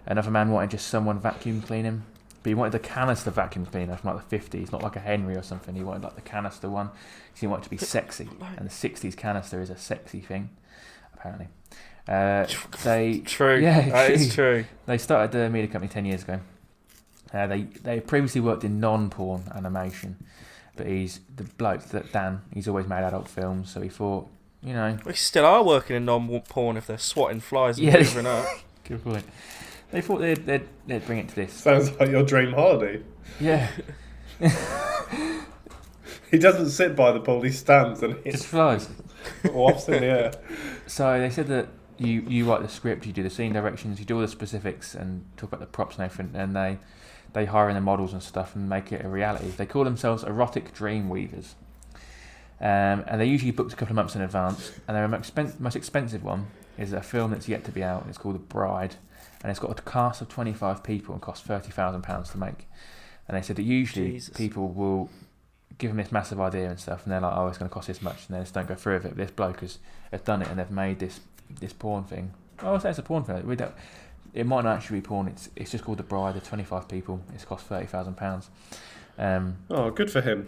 S2: Another man wanted just someone vacuum clean him, but he wanted the canister vacuum cleaner from like the 50s, not like a Henry or something. He wanted like the canister one because he wanted it to be sexy, and the 60s canister is a sexy thing, apparently.
S3: True.
S2: Yeah,
S3: that is true.
S2: They started the media company 10 years ago. They previously worked in non-porn animation, but he's the bloke that Dan. He's always made adult films, so he thought, you know,
S3: we still are working in non-porn if they're swatting flies and moving up.
S2: Good point. They thought they'd bring it to this.
S4: Sounds like your dream holiday.
S2: Yeah.
S4: He doesn't sit by the pool, he stands and
S2: just flies.
S4: Wafts in the air.
S2: So they said that you write the script, you do the scene directions, you do all the specifics and talk about the props and everything, and they hire in the models and stuff and make it a reality. They call themselves erotic dream weavers. And they usually booked a couple of months in advance, and their most expensive one is a film that's yet to be out. It's called The Bride, and it's got a cast of 25 people and costs £30,000 to make. And they said that usually people will give them this massive idea and stuff, and they're like, oh, it's going to cost this much, and they just don't go through with it. But this bloke has done it, and they've made this porn thing. Oh, I say it's a porn thing. It might not actually be porn. It's just called The Bride. There's 25 people. It's cost £30,000.
S4: Oh, good for him.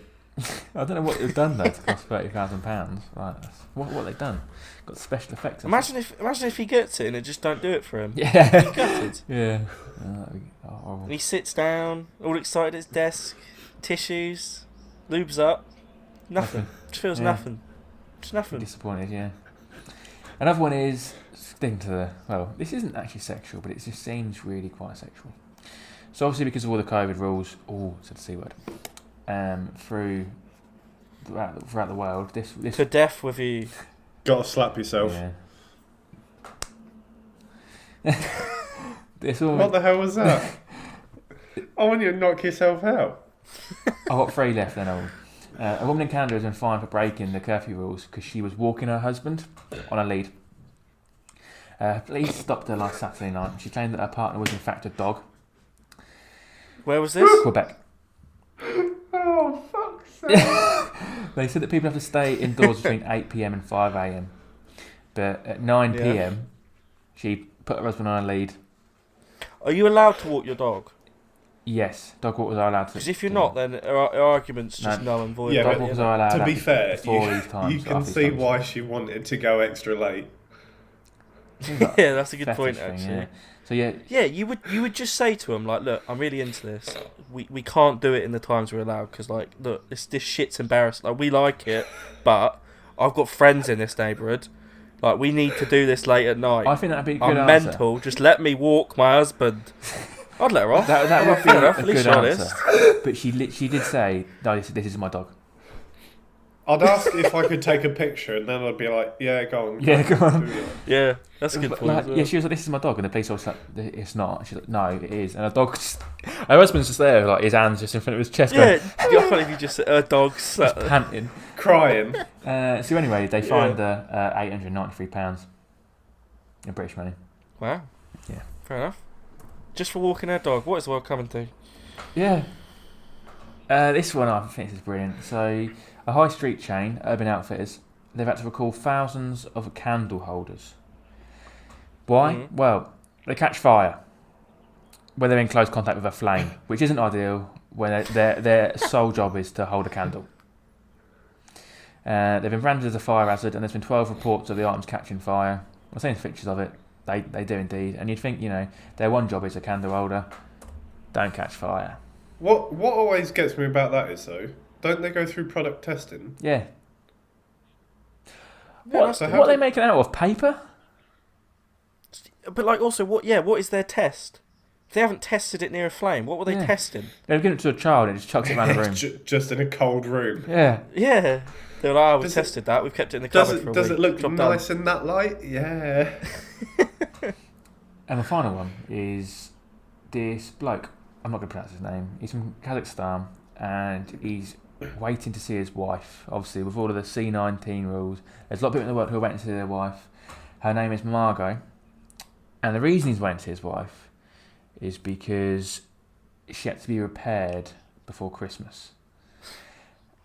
S2: I don't know what they've done though to cost £30,000. Like, what have they done? Got special effects.
S3: Imagine if he gets it and it just don't do it for him.
S2: Yeah.
S3: He's gutted.
S2: Yeah.
S3: And he sits down, all excited at his desk, tissues, lubes up, nothing. Just feels nothing. Just nothing.
S2: Disappointed, yeah. Another one is sticking to the. Well, this isn't actually sexual, but it just seems really quite sexual. So obviously, because of all the COVID rules, said the C word, throughout the world, this
S3: to death with you.
S4: Gotta slap yourself.
S2: Yeah.
S4: What the hell was that? I want you to knock yourself out.
S2: I've got 3 left then. A woman in Canada has been fined for breaking the curfew rules because she was walking her husband on a lead. Police stopped her last Saturday night. She claimed that her partner was in fact a dog.
S3: Where was this?
S2: Quebec.
S4: Oh, fuck's sake.
S2: They said that people have to stay indoors between 8 p.m. and 5 a.m. But at 9 p.m, she put her husband on a lead.
S3: Are you allowed to walk your dog?
S2: Yes, dog walkers are allowed to.
S3: Because if you're not, then our argument's just null and void.
S4: Yeah,
S2: dog walkers are allowed.
S4: To be fair, you can
S2: these
S4: see
S2: times.
S4: why she wanted to go extra late.
S3: Yeah, that's a good point, actually.
S2: Yeah. So yeah,
S3: you would just say to him, like, look, I'm really into this. We can't do it in the times we're allowed because, like, look, this shit's embarrassing. Like, we like it, but I've got friends in this neighbourhood. Like, we need to do this late at night.
S2: I think that'd be a good
S3: I'm
S2: answer.
S3: mental. Just let me walk my husband. I'd let her off.
S2: That would be
S3: fair enough.
S2: a
S3: At least
S2: good
S3: you're
S2: answer.
S3: honest.
S2: But she did say, no, this is my dog.
S4: I'd ask if I could take a picture, and then I'd be like, "Yeah, go on."
S2: Yeah, go on.
S4: Do it.
S3: Yeah, that's a good point.
S2: Like,
S3: as well.
S2: yeah, she was like, this is my dog, and the police officer was like, it's not. She's like, no, it is. And her dog just, her husband's just there, like his hands just in front of his chest,
S3: Yeah,
S2: going,
S3: you're funny if you just dog's
S2: just panting.
S4: Crying.
S2: So anyway, they fined her £893 in British money.
S3: Wow.
S2: Yeah.
S3: Fair enough. Just for walking her dog. What is the world coming to?
S2: Yeah. This one I think is brilliant. So, a high street chain, Urban Outfitters, they've had to recall thousands of candle holders. Why?
S3: Mhm.
S2: Well, they catch fire when they're in close contact with a flame, which isn't ideal when their sole job is to hold a candle. They've been branded as a fire hazard, and there's been 12 reports of the items catching fire. I've seen pictures of it. They do indeed. And you'd think, their one job is a candle holder. Don't catch fire.
S4: What always gets me about that is, though, don't they go through product testing?
S2: Yeah.
S3: Yeah,
S4: So
S2: What
S4: how
S2: are they
S4: do-
S2: making out of? Paper?
S3: But, like, also, what is their test? If they haven't tested it near a flame, what were they
S2: Yeah.
S3: testing?
S2: They've given it to a child and it just chucks it around the room.
S4: Just in a cold room.
S2: Yeah.
S3: Yeah. They were like, we
S4: Does it-
S3: tested that. We've kept it in the
S4: Does
S3: cupboard for a
S4: it
S3: week.
S4: look
S3: Job done.
S4: nice in that light? Yeah.
S2: And the final one is this bloke. I'm not going to pronounce his name. He's from Kazakhstan and he's waiting to see his wife. Obviously, with all of the C19 rules, there's a lot of people in the world who are waiting to see their wife. Her name is Margot. And the reason he's waiting to see his wife is because she had to be repaired before Christmas.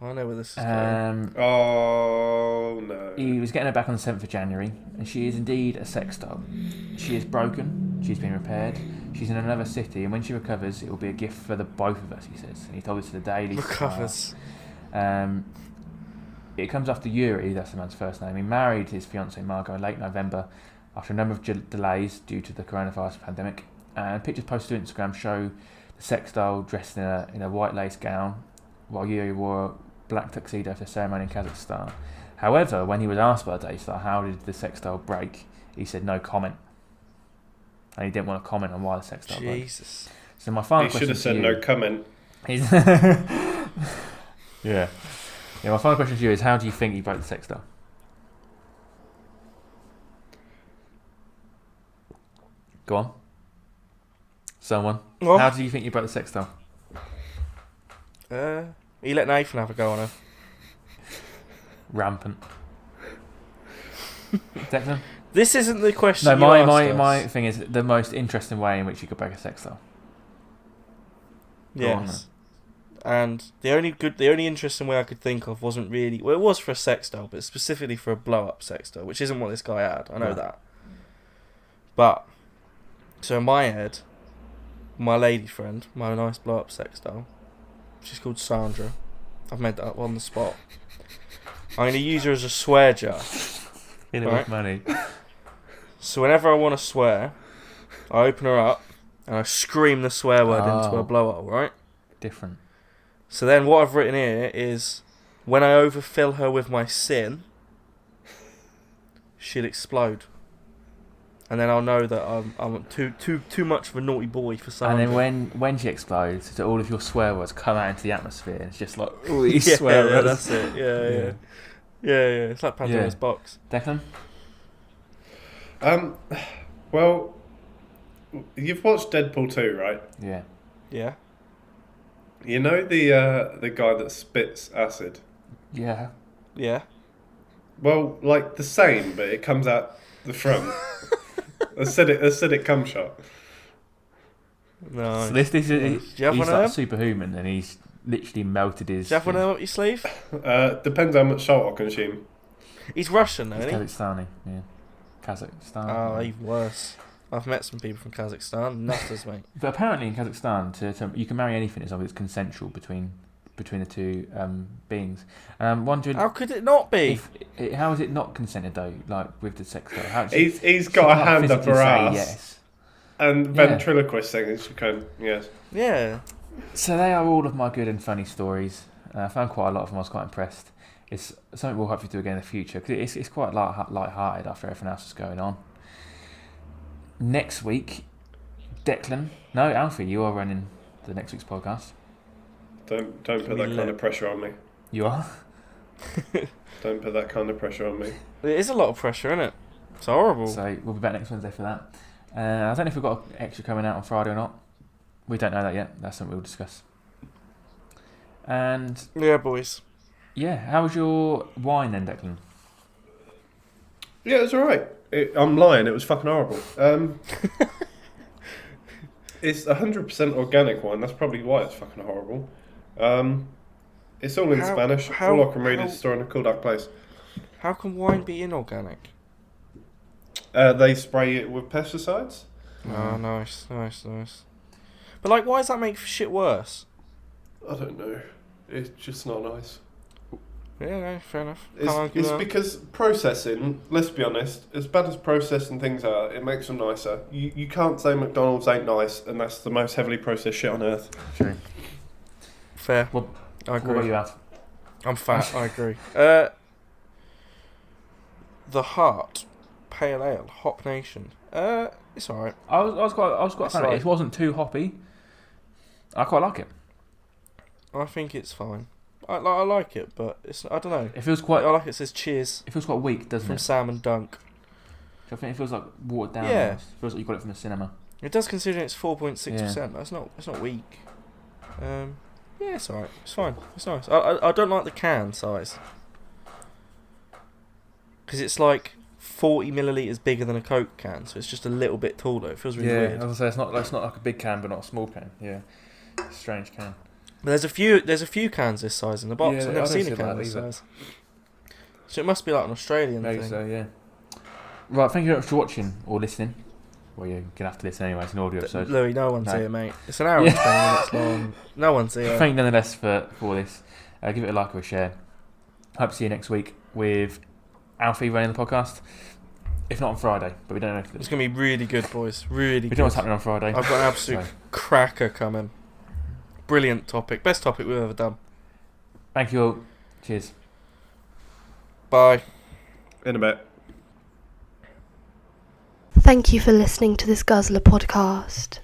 S3: I know where this is going.
S4: Oh, no.
S2: He was getting her back on the 7th of January, and she is indeed a sex doll. She is broken, she's been repaired, she's in another city, and when she recovers, it will be a gift for the both of us, he says. And he told us to the Daily
S3: Recovers.
S2: Star. It comes after Yuri, that's the man's first name. He married his fiancée Margot in late November after a number of delays due to the coronavirus pandemic. And pictures posted to Instagram show the sex doll dressed in a white lace gown, while Yuri wore a black tuxedo for the ceremony in Kazakhstan. However, when he was asked by the Daily Star how did the sex doll break, he said no comment. And he didn't want to comment on why the sex doll broke.
S3: Jesus.
S2: So my final
S4: He should
S2: question
S4: have said
S2: to you
S4: no comment.
S2: is yeah. My final question to you is, how do you think he broke the sex doll? Go on. Someone.
S3: Well,
S2: How do you think you broke the sex doll?
S3: he let Nathan have a go on her.
S2: Rampant. Declan?
S3: This isn't the question.
S2: No,
S3: you asked us.
S2: my thing is the most interesting way in which you could break a sex doll. Go on,
S3: Yes. And the only interesting way I could think of wasn't really, well, it was for a sex doll, but specifically for a blow up sex doll, which isn't what this guy had. I know
S2: Right.
S3: that. But so in my head, my lady friend, my nice blow up sex doll, she's called Sandra. I've made that up on the spot. I'm going to use her as a swear jar.
S2: In it
S3: Right.
S2: with money.
S3: So whenever I want to swear, I open her up and I scream the swear word into
S2: Oh.
S3: her blowhole, right?
S2: Different.
S3: So then what I've written here is, when I overfill her with my sin, she'll explode. And then I'll know that I'm too much of a naughty boy for something.
S2: And then when she explodes, so all of your swear words come out into the atmosphere. And it's just like all these
S3: yeah,
S2: swear words.
S3: That's it. Yeah. It's like Pandora's box.
S2: Declan?
S4: Well, you've watched Deadpool 2, right?
S2: Yeah.
S3: Yeah.
S4: You know the guy that spits acid?
S2: Yeah.
S3: Yeah.
S4: Well, like the same, but it comes out the front. acidic cum shot.
S3: No.
S2: So this is
S3: Do you have
S2: he's
S3: one of
S2: like
S3: them?
S2: superhuman, and he's literally melted his.
S3: Do you have one of them up your sleeve?
S4: Depends how much salt I consume.
S3: He's Russian, though,
S2: He's
S3: isn't he?
S2: Kazakhstani, yeah. Kazakhstan.
S3: Oh, even worse. I've met some people from Kazakhstan. Nutters, mate.
S2: But apparently in Kazakhstan, to you can marry anything as long as it's consensual between the two beings. Wondering
S3: How could it not be?
S2: how is it not consented though? Like with the sex though?
S4: He's got a hand up her ass.
S2: Yes.
S4: And ventriloquist thing is kind yes.
S3: Yeah.
S2: So they are all of my good and funny stories. I found quite a lot of them. I was quite impressed. It's something we'll hopefully do again in the future because it's quite light-hearted after everything else is going on. Next week, Alfie, you are running the next week's podcast.
S4: Don't put that kind of pressure on me.
S2: You are?
S4: Don't put that kind of pressure on me.
S3: It is a lot of pressure, isn't it? It's horrible.
S2: So we'll be back next Wednesday for that. I don't know if we've got extra coming out on Friday or not. We don't know that yet. That's something we'll discuss. And
S3: Yeah, boys.
S2: yeah, how was your wine then, Declan?
S4: Yeah, it was alright. I'm lying, it was fucking horrible. It's 100% organic wine, that's probably why it's fucking horrible. It's all in Spanish. All I can read is Store in a Cool Dark Place.
S3: How can wine be inorganic?
S4: They spray it with pesticides.
S3: Oh, nice. But like, why does that make shit worse?
S4: I don't know. It's just not nice.
S3: Yeah, no, fair enough.
S4: It's because processing, let's be honest, as bad as processing things are, it makes them nicer. You can't say McDonald's ain't nice, and that's the most heavily processed shit on earth.
S2: True.
S3: Fair.
S2: Well,
S3: I agree.
S2: what about you, Alf?
S3: I'm fat. I agree. The Heart Pale Ale, Hop Nation. It's alright.
S2: I was quite fan of it. It wasn't too hoppy. I quite like it.
S3: I think it's fine. I like it, but it's I don't know.
S2: It feels quite.
S3: I like it says cheers
S2: It feels quite weak, doesn't
S3: from
S2: it?
S3: Sam and Dunk.
S2: I think it feels like watered down.
S3: Yeah.
S2: Almost. It feels like you got it from the cinema.
S3: It does considering it's 4.6%. That's not weak. Yeah, it's alright. It's fine. It's nice. I don't like the can size because it's like 40 millilitres bigger than a Coke can, so it's just a little bit taller. It feels really weird.
S2: I was gonna say it's not like a big can, but not a small can. Yeah, it's a strange can.
S3: But there's a few cans this size in the box.
S2: Yeah,
S3: I've never
S2: I don't
S3: seen
S2: see
S3: a can
S2: that
S3: this
S2: either.
S3: size. So it must be like an Australian
S2: Maybe
S3: thing.
S2: so, yeah. Right, thank you very much for watching or listening. Well, you're gonna have to listen anyway. It's an audio episode.
S3: Louis, no one's
S2: No.
S3: here, mate. It's an hour and 20 minutes long. No one's here.
S2: Thank you nonetheless for this. Give it a like or a share. Hope to see you next week with Alfie running the podcast. If not on Friday, but we don't know if
S3: It's going to be really good, boys. Really good.
S2: we don't know what's happening on Friday.
S3: I've got an absolute cracker coming. Brilliant topic. Best topic we've ever done.
S2: Thank you all. Cheers.
S3: Bye.
S4: In a bit.
S1: Thank you for listening to this Guzzler podcast.